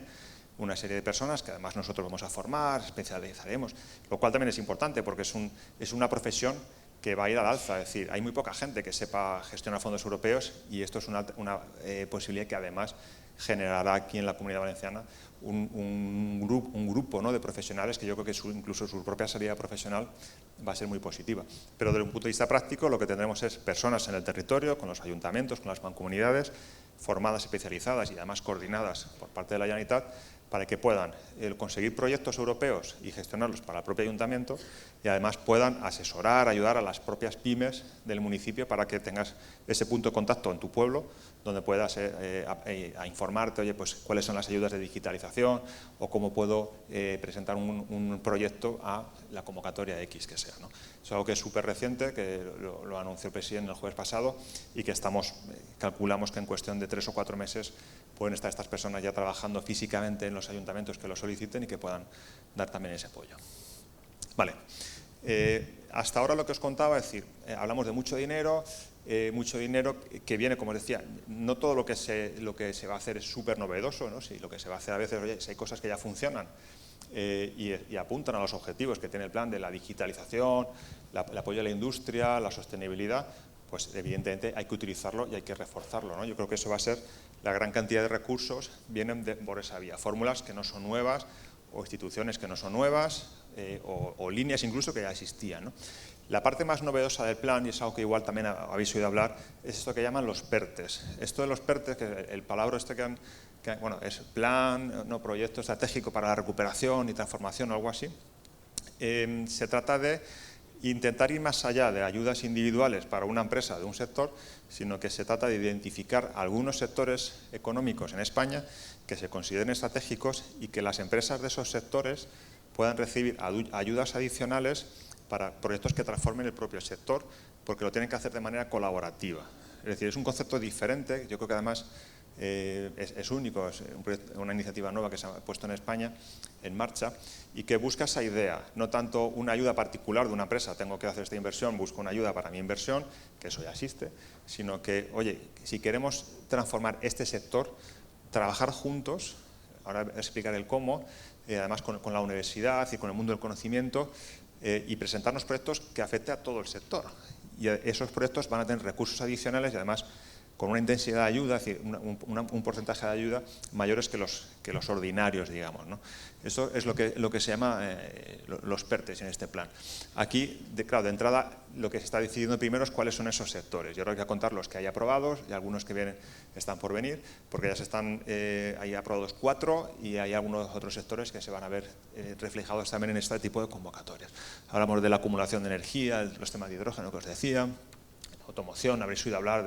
una serie de personas que además nosotros vamos a formar, especializaremos, lo cual también es importante porque es una profesión que va a ir al alza, es decir, hay muy poca gente que sepa gestionar fondos europeos y esto es una posibilidad que además generará aquí en la Comunidad Valenciana un grupo, ¿no? de profesionales que yo creo que incluso su propia salida profesional va a ser muy positiva. Pero desde un punto de vista práctico lo que tendremos es personas en el territorio, con los ayuntamientos, con las mancomunidades, formadas, especializadas y además coordinadas por parte de la Generalitat para que puedan conseguir proyectos europeos y gestionarlos para el propio ayuntamiento y además puedan asesorar, ayudar a las propias pymes del municipio para que tengas ese punto de contacto en tu pueblo donde puedas a informarte, oye, pues cuáles son las ayudas de digitalización o cómo puedo presentar un proyecto a la convocatoria X que sea, ¿no? Es algo que es súper reciente, que lo anunció el presidente el jueves pasado y que calculamos que en cuestión de 3 o 4 meses pueden estar estas personas ya trabajando físicamente en los ayuntamientos que lo soliciten y que puedan dar también ese apoyo. Vale. Hasta ahora lo que os contaba, es decir, hablamos de mucho dinero que viene, como os decía, no todo lo que se va a hacer es súper novedoso, ¿no? Si lo que se va a hacer a veces, oye, si hay cosas que ya funcionan y apuntan a los objetivos que tiene el plan de la digitalización, el apoyo a la industria, la sostenibilidad, pues evidentemente hay que utilizarlo y hay que reforzarlo, ¿no? Yo creo que eso va a ser, la gran cantidad de recursos vienen por esa vía, fórmulas que no son nuevas o instituciones que no son nuevas o líneas incluso que ya existían, ¿no? La parte más novedosa del plan, y es algo que igual también habéis oído hablar, es esto que llaman los PERTES. Esto de los PERTES, que el palabra este bueno, es plan, no proyecto estratégico para la recuperación y transformación o algo así. Se trata de intentar ir más allá de ayudas individuales para una empresa de un sector, sino que se trata de identificar algunos sectores económicos en España que se consideren estratégicos y que las empresas de esos sectores puedan recibir ayudas adicionales para proyectos que transformen el propio sector, porque lo tienen que hacer de manera colaborativa. Es decir, es un concepto diferente, yo creo que además es único, es una iniciativa nueva que se ha puesto en España en marcha y que busca esa idea, no tanto una ayuda particular de una empresa, tengo que hacer esta inversión, busco una ayuda para mi inversión, que eso ya existe, sino que, oye, si queremos transformar este sector, trabajar juntos, ahora explicaré el cómo, además con la universidad y con el mundo del conocimiento, y presentarnos proyectos que afecten a todo el sector. Y esos proyectos van a tener recursos adicionales y además con una intensidad de ayuda, es decir, un porcentaje de ayuda mayores que los ordinarios, digamos, ¿no? Eso es lo que se llama los PERTES en este plan. Aquí, claro, de entrada, lo que se está decidiendo primero es cuáles son esos sectores. Yo creo que hay que contar los que hay aprobados y algunos que están por venir, porque ya se están hay aprobados 4 y hay algunos otros sectores que se van a ver reflejados también en este tipo de convocatorias. Hablamos de la acumulación de energía, los temas de hidrógeno que os decía, automoción, habréis oído hablar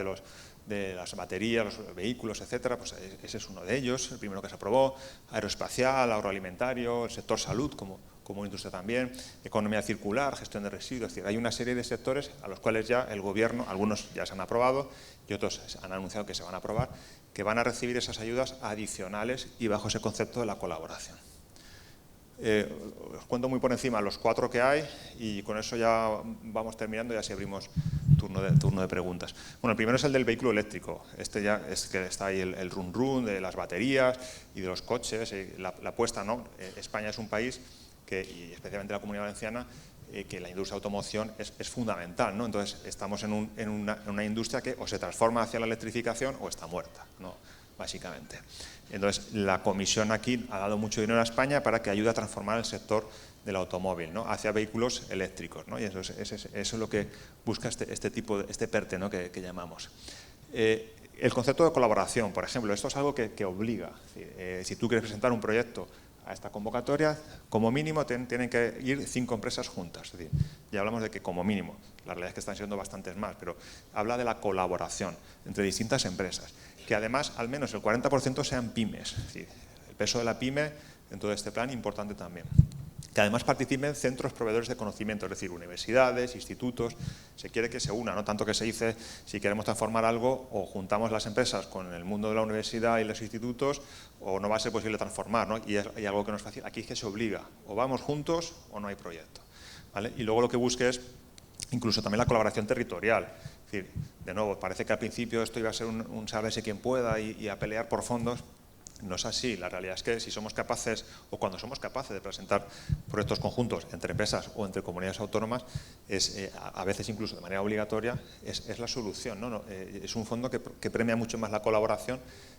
de las baterías, los vehículos, etcétera, pues ese es uno de ellos, el primero que se aprobó, aeroespacial, agroalimentario, el sector salud como industria también, economía circular, gestión de residuos, es decir, hay una serie de sectores a los cuales ya el gobierno, algunos ya se han aprobado y otros han anunciado que se van a aprobar, que van a recibir esas ayudas adicionales y bajo ese concepto de la colaboración. Os cuento muy por encima los 4 que hay y con eso ya vamos terminando y así abrimos turno de preguntas. Bueno, el primero es el del vehículo eléctrico. Este ya es que está ahí el run run de las baterías y de los coches, la apuesta, ¿no? España es un país que, y especialmente la Comunidad Valenciana, que la industria de automoción es fundamental, ¿no? Entonces estamos en una industria que o se transforma hacia la electrificación o está muerta, ¿no? Básicamente. Entonces, la Comisión aquí ha dado mucho dinero a España para que ayude a transformar el sector del automóvil, ¿no? Hacia vehículos eléctricos, ¿no? Y eso es lo que busca este PERTE, ¿no? que llamamos. El concepto de colaboración, por ejemplo, esto es algo que obliga. Si tú quieres presentar un proyecto a esta convocatoria, como mínimo tienen que ir 5 empresas juntas. Es decir, ya hablamos de que como mínimo, la realidad es que están siendo bastantes más, pero habla de la colaboración entre distintas empresas, que además al menos el 40% sean pymes. Es decir, el peso de la pyme en todo este plan importante también. Que además participen centros proveedores de conocimiento, es decir, universidades, institutos, se quiere que se una, no tanto que se dice si queremos transformar algo o juntamos las empresas con el mundo de la universidad y los institutos o no va a ser posible transformar, ¿no? Y hay algo que nos facilita, aquí es que se obliga, o vamos juntos o no hay proyecto, ¿vale? Y luego lo que busque es incluso también la colaboración territorial, es decir, de nuevo, parece que al principio esto iba a ser un sálvese quien pueda y a pelear por fondos. No es así, la realidad es que si somos capaces, o cuando somos capaces de presentar proyectos conjuntos entre empresas o entre comunidades autónomas, a veces incluso de manera obligatoria, es la solución, ¿no? Es un fondo que premia mucho más la colaboración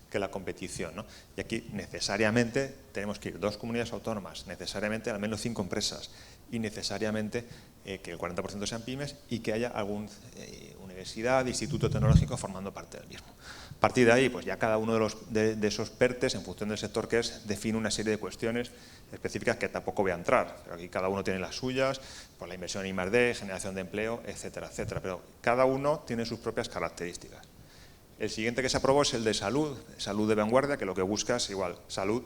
que la competición, ¿no? Y aquí necesariamente tenemos que ir 2 comunidades autónomas, necesariamente al menos 5 empresas y necesariamente que el 40% sean pymes y que haya alguna universidad, instituto tecnológico formando parte del mismo. A partir de ahí, pues ya cada uno de esos PERTES, en función del sector que es, define una serie de cuestiones específicas que tampoco voy a entrar. Pero aquí cada uno tiene las suyas, pues la inversión en I+D, generación de empleo, etcétera, etcétera. Pero cada uno tiene sus propias características. El siguiente que se aprobó es el de salud de vanguardia, que lo que busca es igual, salud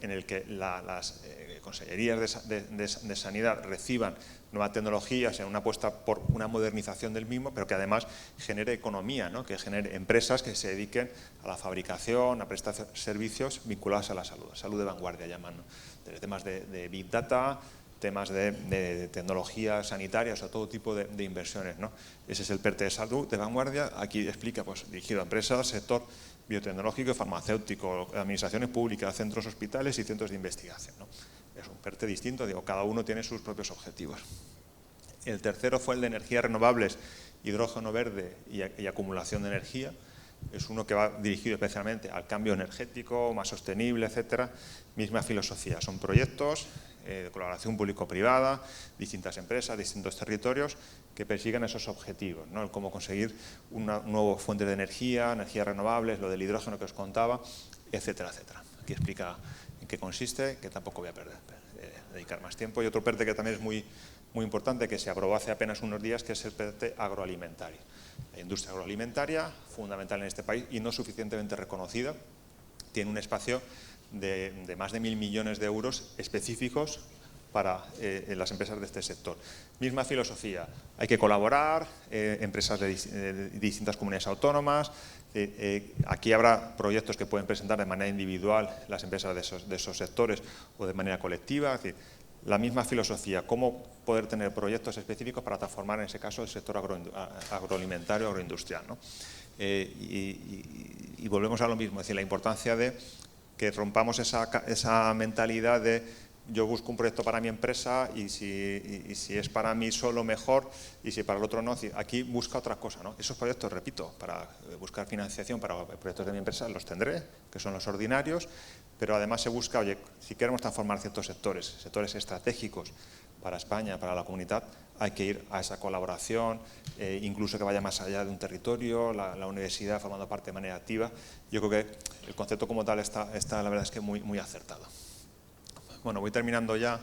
en el que las consellerías de sanidad reciban nuevas tecnologías en una apuesta por una modernización del mismo, pero que además genere economía, ¿no? Que genere empresas que se dediquen a la fabricación, a prestar servicios vinculados a la salud de vanguardia llaman, ¿no? Desde temas de Big Data, temas de tecnologías sanitarias o todo tipo de inversiones, ¿no? Ese es el PERTE de salud de vanguardia. Aquí explica, pues, dirigido a empresas, sector biotecnológico y farmacéutico, administraciones públicas, centros hospitales y centros de investigación, ¿no? Es un PERTE distinto, digo, cada uno tiene sus propios objetivos. El tercero fue el de energías renovables hidrógeno verde y acumulación de energía. Es uno que va dirigido especialmente al cambio energético, más sostenible, etcétera. Misma filosofía, son proyectos de colaboración público-privada, distintas empresas, distintos territorios que persigan esos objetivos, ¿no? El cómo conseguir una nueva fuente de energía, energías renovables, lo del hidrógeno que os contaba, etcétera, etcétera. Aquí explica en qué consiste, que tampoco voy a dedicar más tiempo. Y otro PERTE que también es muy importante, que se aprobó hace apenas unos días, que es el PERTE agroalimentario. La industria agroalimentaria, fundamental en este país y no suficientemente reconocida, tiene un espacio de más de 1.000 millones de euros específicos para las empresas de este sector. Misma filosofía, hay que colaborar, empresas de distintas comunidades autónomas, aquí habrá proyectos que pueden presentar de manera individual las empresas de esos sectores o de manera colectiva, es decir, la misma filosofía, cómo poder tener proyectos específicos para transformar en ese caso el sector agroalimentario, agroindustrial, ¿no? Y volvemos a lo mismo, es decir, la importancia de que rompamos esa mentalidad de yo busco un proyecto para mi empresa y si es para mí solo mejor y si para el otro no. Aquí busca otra cosa, ¿no? Esos proyectos, repito, para buscar financiación para proyectos de mi empresa los tendré, que son los ordinarios, pero además se busca, oye, si queremos transformar ciertos sectores estratégicos para España, para la comunidad, hay que ir a esa colaboración, incluso que vaya más allá de un territorio, la universidad formando parte de manera activa. Yo creo que el concepto como tal está la verdad es que muy acertado. Bueno, voy terminando ya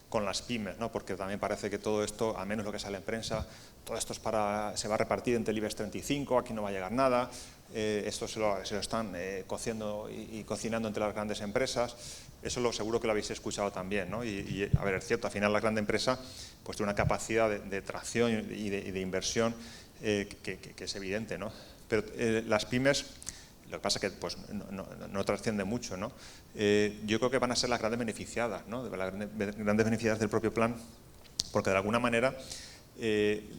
con las pymes, ¿no? Porque también parece que todo esto, al menos lo que sale en prensa, todo esto se va a repartir entre el IBEX 35, aquí no va a llegar nada, esto se lo están cociendo y cocinando entre las grandes empresas. Eso seguro que lo habéis escuchado también, ¿no? Y a ver, es cierto, al final la gran empresa pues tiene una capacidad de tracción y de inversión que es evidente, ¿no? Pero las pymes, lo que pasa es que pues, no trasciende mucho, ¿no? Yo creo que van a ser las grandes beneficiadas, ¿no? Las grandes beneficiadas del propio plan, porque de alguna manera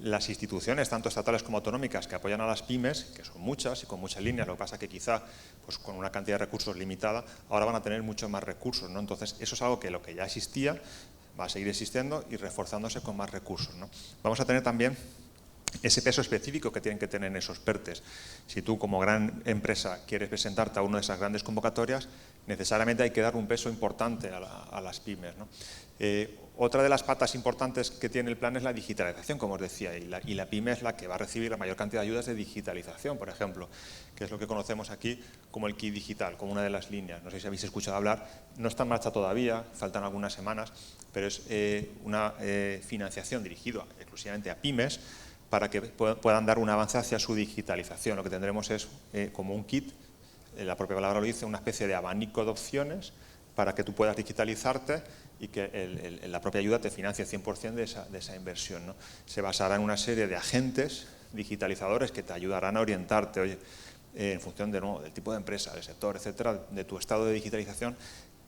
las instituciones, tanto estatales como autonómicas, que apoyan a las pymes, que son muchas y con muchas líneas, lo que pasa es que quizá pues, con una cantidad de recursos limitada, ahora van a tener muchos más recursos, ¿no? Entonces, eso es algo que lo que ya existía va a seguir existiendo y reforzándose con más recursos, ¿no? Vamos a tener también ese peso específico que tienen que tener en esos PERTEs. Si tú como gran empresa quieres presentarte a una de esas grandes convocatorias, necesariamente hay que dar un peso importante a las pymes, ¿no? Otra de las patas importantes que tiene el plan es la digitalización, como os decía, y la pyme es la que va a recibir la mayor cantidad de ayudas de digitalización, por ejemplo, que es lo que conocemos aquí como el kit digital, como una de las líneas. No sé si habéis escuchado hablar, no está en marcha todavía, faltan algunas semanas, pero es una financiación dirigida exclusivamente a pymes, para que puedan dar un avance hacia su digitalización. Lo que tendremos es como un kit, la propia palabra lo dice, una especie de abanico de opciones para que tú puedas digitalizarte y que la propia ayuda te financie el 100% de esa inversión, ¿no? Se basará en una serie de agentes digitalizadores que te ayudarán a orientarte, oye, en función de nuevo, del tipo de empresa, del sector, etcétera, de tu estado de digitalización,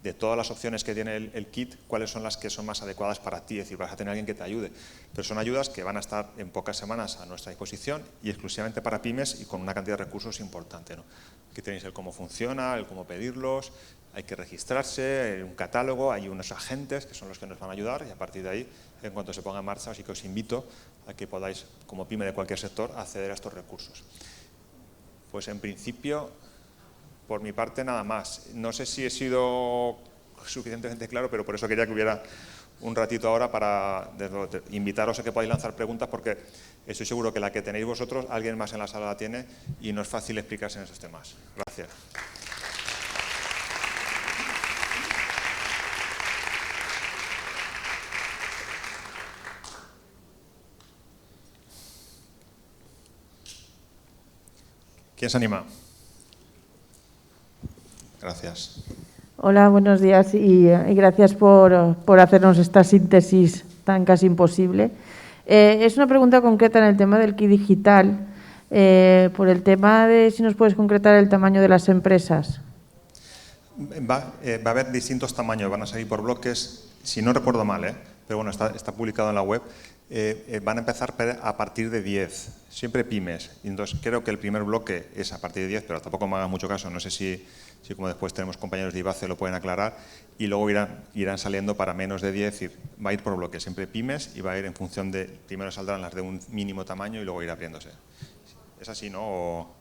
de todas las opciones que tiene el kit, cuáles son las que son más adecuadas para ti, es decir, vas a tener alguien que te ayude. Pero son ayudas que van a estar en pocas semanas a nuestra disposición y exclusivamente para pymes y con una cantidad de recursos importante, ¿no? Aquí tenéis el cómo funciona, el cómo pedirlos, hay que registrarse, un catálogo, hay unos agentes que son los que nos van a ayudar y a partir de ahí, en cuanto se ponga en marcha, así que os invito a que podáis, como pyme de cualquier sector, acceder a estos recursos. Pues en principio, por mi parte, nada más. No sé si he sido suficientemente claro, pero por eso quería que hubiera un ratito ahora para invitaros a que podáis lanzar preguntas, porque estoy seguro que la que tenéis vosotros, alguien más en la sala la tiene y no es fácil explicarse en esos temas. Gracias. ¿Quién se anima? Gracias. Hola, buenos días y gracias por hacernos esta síntesis tan casi imposible. Es una pregunta concreta en el tema del kit digital, por el tema de si nos puedes concretar el tamaño de las empresas. Va a haber distintos tamaños, van a salir por bloques, si no recuerdo mal, pero bueno, está publicado en la web. van a empezar a partir de 10, siempre pymes. Y entonces creo que el primer bloque es a partir de 10, pero tampoco me hagan mucho caso, no sé si como después tenemos compañeros de IBACE lo pueden aclarar, y luego irán saliendo para menos de 10, y va a ir por bloques, siempre pymes, y va a ir en función de, primero saldrán las de un mínimo tamaño y luego irá abriéndose. ¿Es así, no? ¿O?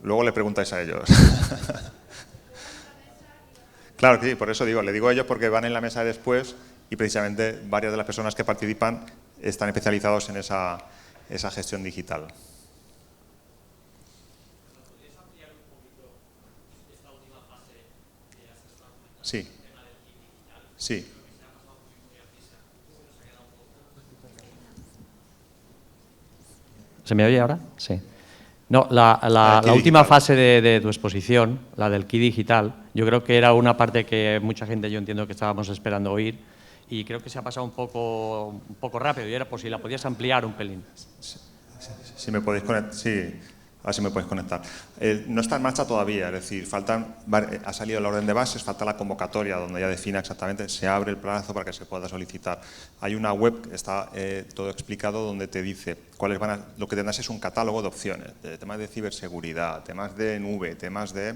Luego le preguntáis a ellos. Claro que sí, por eso digo, le digo a ellos porque van en la mesa después y precisamente varias de las personas que participan están especializados en esa gestión digital. Sí. Sí. ¿Se me oye ahora? Sí. No, la última fase de tu exposición, la del Key Digital, yo creo que era una parte que mucha gente, yo entiendo que estábamos esperando oír, y creo que se ha pasado un poco rápido, y era por si la podías ampliar un pelín. Si me podéis conectar, sí, a ver si me podéis conectar. No está en marcha todavía, es decir, ha salido la orden de bases, falta la convocatoria donde ya defina exactamente, se abre el plazo para que se pueda solicitar. Hay una web que está todo explicado donde te dice cuáles lo que tendrás es un catálogo de opciones, de temas de ciberseguridad, temas de nube, temas de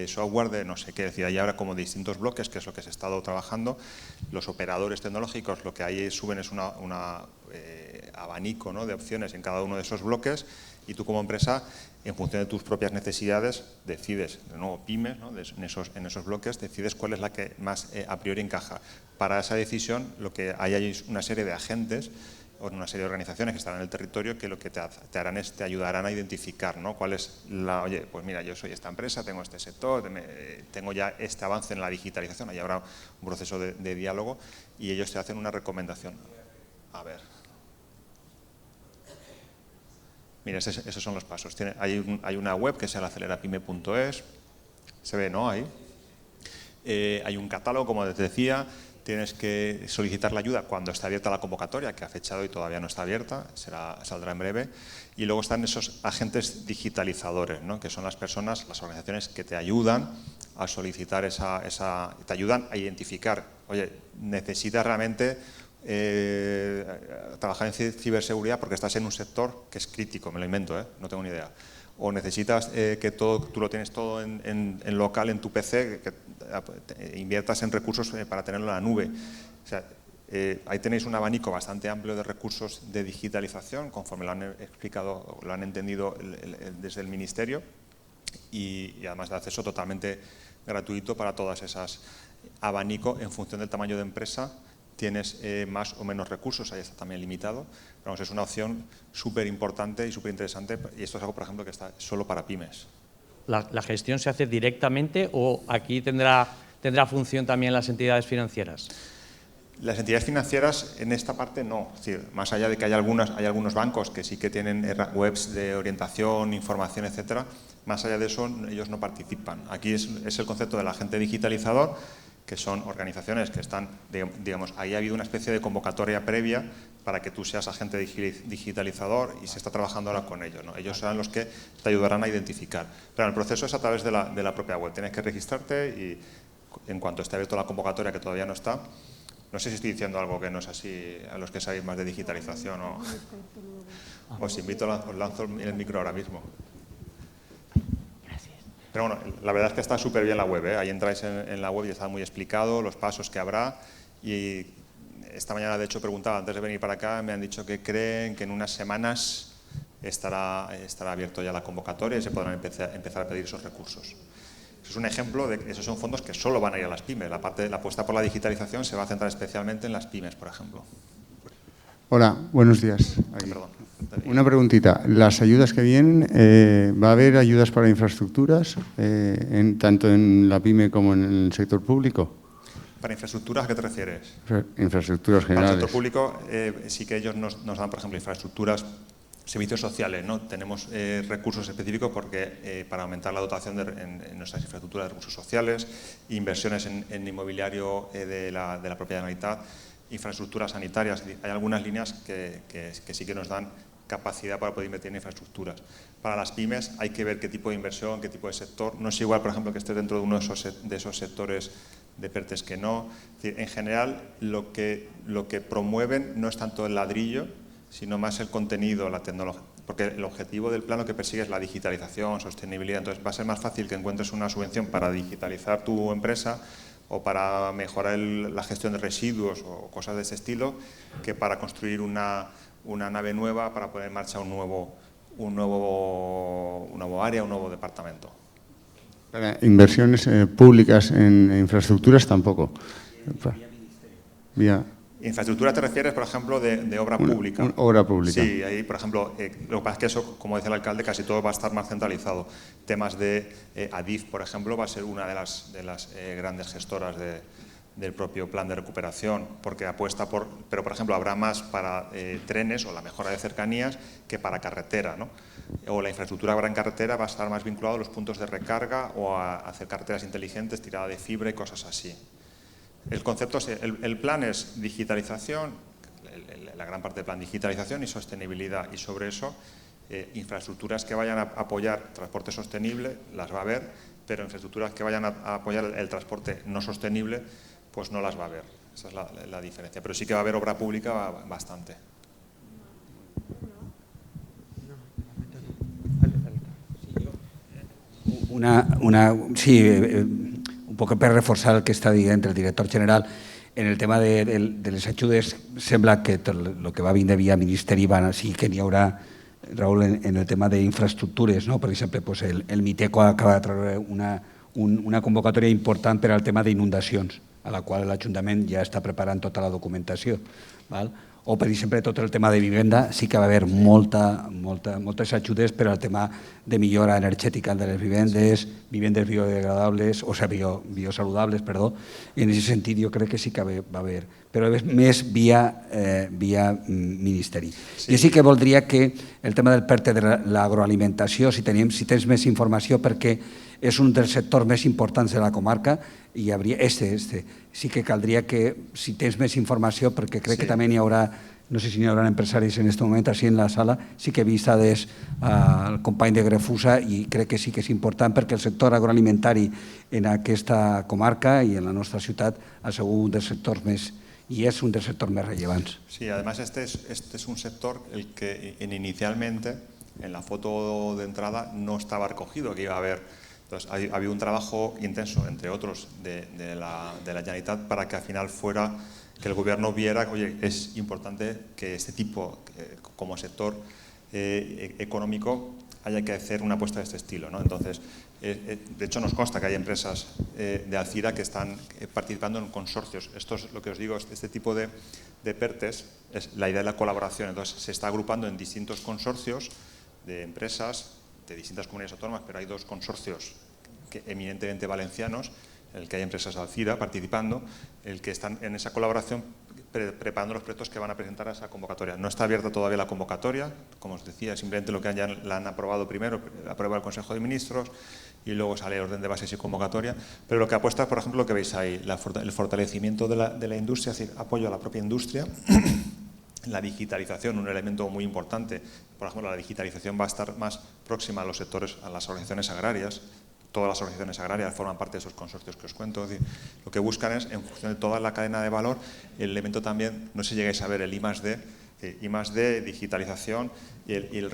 software de no sé qué, es decir, hay ahora como distintos bloques, que es lo que se ha estado trabajando. Los operadores tecnológicos lo que ahí suben es un abanico, ¿no?, de opciones en cada uno de esos bloques, y tú como empresa, en función de tus propias necesidades, decides, de nuevo pymes, ¿no?, en esos bloques, decides cuál es la que más a priori encaja. Para esa decisión lo que hay es una serie de agentes o una serie de organizaciones que están en el territorio que lo que te harán es te ayudarán a identificar, ¿no?, cuál es oye, pues mira, yo soy esta empresa, tengo este sector, tengo ya este avance en la digitalización, ahí habrá un proceso de diálogo y ellos te hacen una recomendación. A ver. Mira, esos son los pasos. Hay una web que es el acelerapyme.es, se ve, ¿no?, ahí. Hay un catálogo, como les decía. Tienes que solicitar la ayuda cuando está abierta la convocatoria, que ha fechado y todavía no está abierta, saldrá en breve. Y luego están esos agentes digitalizadores, ¿no?, que son las personas, las organizaciones que te ayudan a solicitar te ayudan a identificar, oye, necesitas realmente trabajar en ciberseguridad porque estás en un sector que es crítico, me lo invento, no tengo ni idea. O necesitas que tú lo tienes todo en local, en tu PC, que inviertas en recursos para tenerlo en la nube. O sea, ahí tenéis un abanico bastante amplio de recursos de digitalización, conforme lo han explicado, lo han entendido desde el Ministerio, y además de acceso totalmente gratuito para todas esas abanico en función del tamaño de empresa. Tienes más o menos recursos, ahí está también limitado. Pero vamos, es una opción súper importante y súper interesante, y esto es algo, por ejemplo, que está solo para pymes. ¿La gestión se hace directamente o aquí tendrá función también las entidades financieras? Las entidades financieras en esta parte no, es decir, más allá de que hay algunos bancos que sí que tienen webs de orientación, información, etcétera, más allá de eso ellos no participan. Aquí es el concepto del agente digitalizador, que son organizaciones que están, digamos, ahí ha habido una especie de convocatoria previa para que tú seas agente digitalizador y se está trabajando ahora con ellos, ¿no? Ellos serán los que te ayudarán a identificar. Pero el proceso es a través de la propia web. Tienes que registrarte y en cuanto esté abierto la convocatoria, que todavía no está, no sé si estoy diciendo algo que no es así a los que sabéis más de digitalización o... Os invito, os lanzo el micro ahora mismo. Pero bueno, la verdad es que está súper bien la web, ¿eh? Ahí entráis en la web y está muy explicado los pasos que habrá. Y esta mañana, de hecho, preguntaba, antes de venir para acá, me han dicho que creen que en unas semanas estará abierto ya la convocatoria y se podrán empezar a pedir esos recursos. Eso es un ejemplo de que esos son fondos que solo van a ir a las pymes. La apuesta por la digitalización se va a centrar especialmente en las pymes, por ejemplo. Hola, buenos días. Perdón. Una preguntita. Las ayudas que vienen, ¿va a haber ayudas para infraestructuras, tanto en la pyme como en el sector público? ¿Para infraestructuras a qué te refieres? Infraestructuras generales. Para el sector público sí que ellos nos dan, por ejemplo, infraestructuras, servicios sociales, ¿no? Tenemos recursos específicos porque para aumentar la dotación en nuestras infraestructuras de recursos sociales, inversiones en inmobiliario de la propia Generalitat, infraestructuras sanitarias. Hay algunas líneas que sí que nos dan capacidad para poder invertir en infraestructuras. Para las pymes hay que ver qué tipo de inversión, qué tipo de sector. No es igual, por ejemplo, que estés dentro de uno de esos sectores de PERTES que no. Es decir, en general, lo que promueven no es tanto el ladrillo, sino más el contenido, la tecnología. Porque el objetivo del plan lo que persigue es la digitalización, sostenibilidad. Entonces, va a ser más fácil que encuentres una subvención para digitalizar tu empresa o para mejorar la gestión de residuos o cosas de ese estilo, que para construir una nave nueva para poner en marcha un nuevo área, un nuevo departamento. Para inversiones públicas en infraestructuras tampoco. Vía Infraestructura te refieres, por ejemplo, de obra pública. Obra pública. Sí, ahí, por ejemplo, lo que pasa es que eso, como decía el alcalde, casi todo va a estar más centralizado. Temas de ADIF, por ejemplo, va a ser una de las grandes gestoras del propio plan de recuperación, porque apuesta pero por ejemplo, habrá más para trenes o la mejora de cercanías que para carretera, ¿no? O la infraestructura habrá en carretera va a estar más vinculado a los puntos de recarga o a hacer carreteras inteligentes, tirada de fibra y cosas así. El concepto, el plan es digitalización, la gran parte del plan digitalización y sostenibilidad, y sobre eso infraestructuras que vayan a apoyar transporte sostenible las va a haber, pero infraestructuras que vayan a apoyar el transporte no sostenible pues no las va a haber. Esa es la diferencia, pero sí que va a haber obra pública bastante. Un poc per reforçar el que està dient el director general. En el tema de les ajudes, sembla que tot el que va vindre via Ministeri sí que n'hi haurà, Raül, en el tema d'infraestructures, no? Per exemple, el Miteco acaba de treure una convocatòria important per al tema d'inundacions, a la qual l'Ajuntament ja està preparant tota la documentació. O, per exemple, tot el tema de vivenda, sí que va haver moltes ajudes per al tema de millora energètica de les vivendes biodegradables, o sigui, biosaludables, perdó. En aquest sentit, jo crec que sí que va haver, però més via Ministeri. Jo sí que voldria que el tema del PERTE de l'agroalimentació, si tens més informació, perquè és un dels sectors més importants de la comarca i hi hauria sí que caldria que, si tens més informació, perquè crec que també n'hi haurà, no sé si n'hi haurà empresaris en aquest moment, així en la sala, sí que he vist al company de Grefusa i crec que sí que és important perquè el sector agroalimentari en aquesta comarca i en la nostra ciutat ha sigut un dels sectors més, y es un dels sectors més rellevants. Sí, además este es un sector el que inicialmente en la foto de entrada no estaba recogido, que iba a haber. Entonces, ha habido un trabajo intenso, entre otros, de la Generalitat para que al final fuera, que el gobierno viera que, oye, es importante que este tipo, como sector económico, haya que hacer una apuesta de este estilo, ¿no? Entonces, de hecho nos consta que hay empresas de Alcira que están participando en consorcios. Esto es lo que os digo, este tipo de PERTES, es la idea de la colaboración. Entonces, se está agrupando en distintos consorcios de empresas de distintas comunidades autónomas, pero hay dos consorcios eminentemente valencianos, en el que hay empresas de Alcira participando, el que están en esa colaboración preparando los proyectos que van a presentar a esa convocatoria. No está abierta todavía la convocatoria, como os decía, simplemente lo que ya la han aprobado primero, aprueba el Consejo de Ministros y luego sale el orden de bases y convocatoria, pero lo que apuesta, por ejemplo, lo que veis ahí, el fortalecimiento de la industria, es decir, apoyo a la propia industria. La digitalización, un elemento muy importante. Por ejemplo, la digitalización va a estar más próxima a los sectores, a las organizaciones agrarias. Todas las organizaciones agrarias forman parte de esos consorcios que os cuento. Es decir, lo que buscan es, en función de toda la cadena de valor, el elemento también, no sé si llegáis a ver el I+D, digitalización y el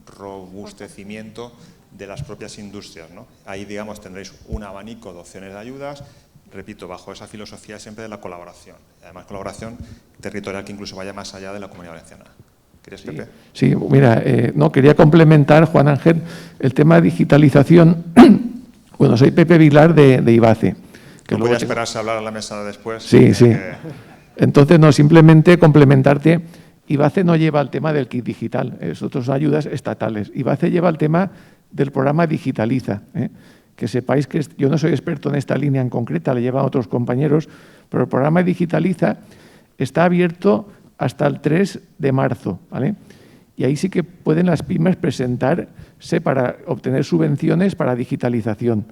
robustecimiento de las propias industrias, ¿no? Ahí, digamos, tendréis un abanico de opciones de ayudas, repito, bajo esa filosofía siempre de la colaboración. Además, colaboración territorial que incluso vaya más allá de la Comunidad Valenciana. ¿Querías, Pepe? Sí, mira, no, quería complementar, Juan Ángel, el tema de digitalización. Bueno, soy Pepe Vilar de IBACE. No podía esperarse a hablar a la mesa después. Sí, sí. Entonces, no, simplemente complementarte. IBACE no lleva el tema del kit digital, otras son ayudas estatales. IBACE lleva el tema del programa Digitaliza, que sepáis que yo no soy experto en esta línea en concreta, le llevan otros compañeros, pero el programa Digitaliza está abierto hasta el 3 de marzo, ¿vale? Y ahí sí que pueden las pymes presentarse para obtener subvenciones para digitalización,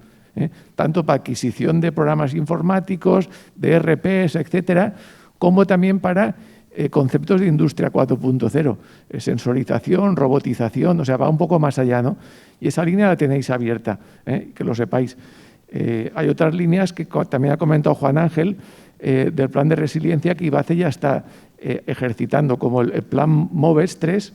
tanto para adquisición de programas informáticos, de ERPs, etcétera, como también para conceptos de industria 4.0, sensorización, robotización, o sea, va un poco más allá, ¿no? Y esa línea la tenéis abierta, que lo sepáis. Hay otras líneas que también ha comentado Juan Ángel, del plan de resiliencia que IBACE ya está ejercitando, como el plan MOVES 3,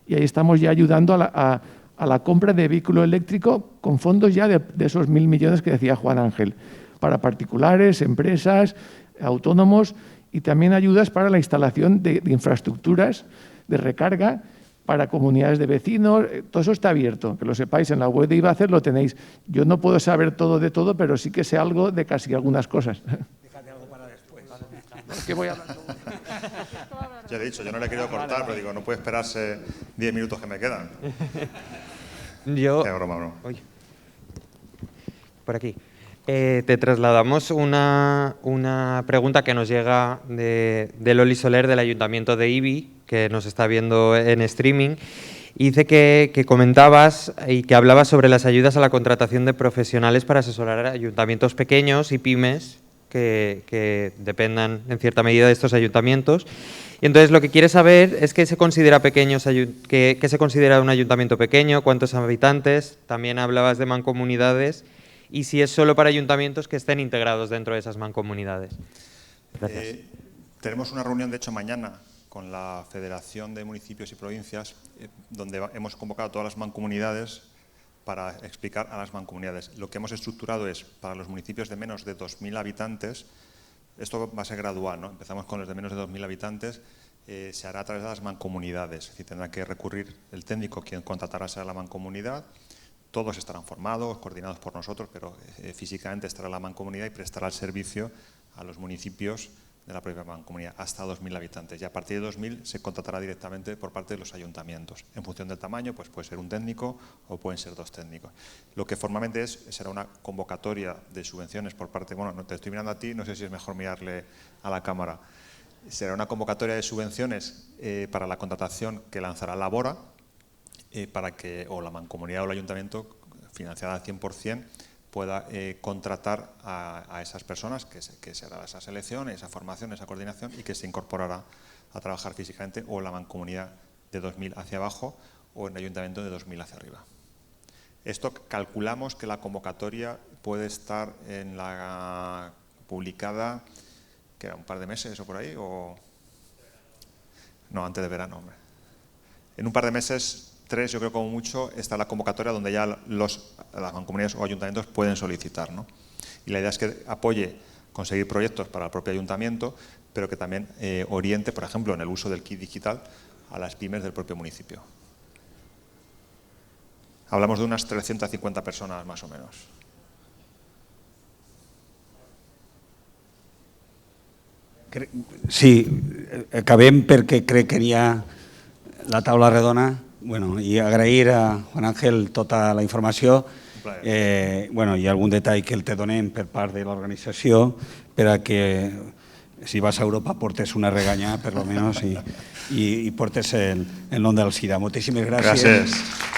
y ahí estamos ya ayudando a la compra de vehículo eléctrico con fondos ya de esos 1.000 millones que decía Juan Ángel, para particulares, empresas, autónomos, y también ayudas para la instalación de infraestructuras de recarga para comunidades de vecinos. Todo eso está abierto, que lo sepáis, en la web de IBACE lo tenéis. Yo no puedo saber todo de todo, pero sí que sé algo de casi algunas cosas. Déjate algo para después. Es que voy a hablar. Ya he dicho, yo no le he querido cortar, pero digo, no puede esperarse 10 minutos que me quedan. Yo... Qué broma, bro. Oye. Por aquí. Te trasladamos una pregunta que nos llega de Loli Soler del Ayuntamiento de Ibi, que nos está viendo en streaming, y dice que comentabas y que hablabas sobre las ayudas a la contratación de profesionales para asesorar a ayuntamientos pequeños y pymes que dependan en cierta medida de estos ayuntamientos. Y entonces lo que quiere saber es qué se considera qué se considera un ayuntamiento pequeño, cuántos habitantes. También hablabas de mancomunidades y si es solo para ayuntamientos que estén integrados dentro de esas mancomunidades. Gracias. Tenemos una reunión, de hecho, mañana con la Federación de Municipios y Provincias, donde hemos convocado a todas las mancomunidades para explicar a las mancomunidades. Lo que hemos estructurado es, para los municipios de menos de 2.000 habitantes, esto va a ser gradual, ¿no? Empezamos con los de menos de 2.000 habitantes, se hará a través de las mancomunidades, es decir, tendrá que recurrir el técnico quien contratará será la mancomunidad. Todos estarán formados, coordinados por nosotros, pero físicamente estará la mancomunidad y prestará el servicio a los municipios de la propia mancomunidad, hasta 2.000 habitantes. Y a partir de 2.000 se contratará directamente por parte de los ayuntamientos. En función del tamaño, pues puede ser un técnico o pueden ser 2 técnicos. Lo que formalmente será una convocatoria de subvenciones por parte, bueno, no te estoy mirando a ti, no sé si es mejor mirarle a la cámara. Será una convocatoria de subvenciones para la contratación que lanzará Labora, para que o la mancomunidad o el ayuntamiento, financiada al 100%, pueda contratar a esas personas, que se hará esa selección, esa formación, esa coordinación y que se incorporará a trabajar físicamente o en la mancomunidad de 2.000 hacia abajo o en el ayuntamiento de 2.000 hacia arriba. Esto calculamos que la convocatoria puede estar en la publicada, que era un par de meses o por ahí, o no, antes de verano, hombre. En un par de meses, 3, yo creo como mucho, está la convocatoria donde ya las mancomunidades o ayuntamientos pueden solicitar, ¿no? Y la idea es que apoye conseguir proyectos para el propio ayuntamiento, pero que también oriente, por ejemplo, en el uso del kit digital a las pymes del propio municipio. Hablamos de unas 350 personas más o menos. Sí, acabem perquè crec que n'hi ha la taula redona. Bueno, i agrair a Juan Ángel tota la informació. Bueno, hi ha algun detall que el te donem per part de l'organització per a que si vas a Europa portes una reganya, per lo menos, i portes el nom del SIDA. Moltíssimes gràcies. Gràcies.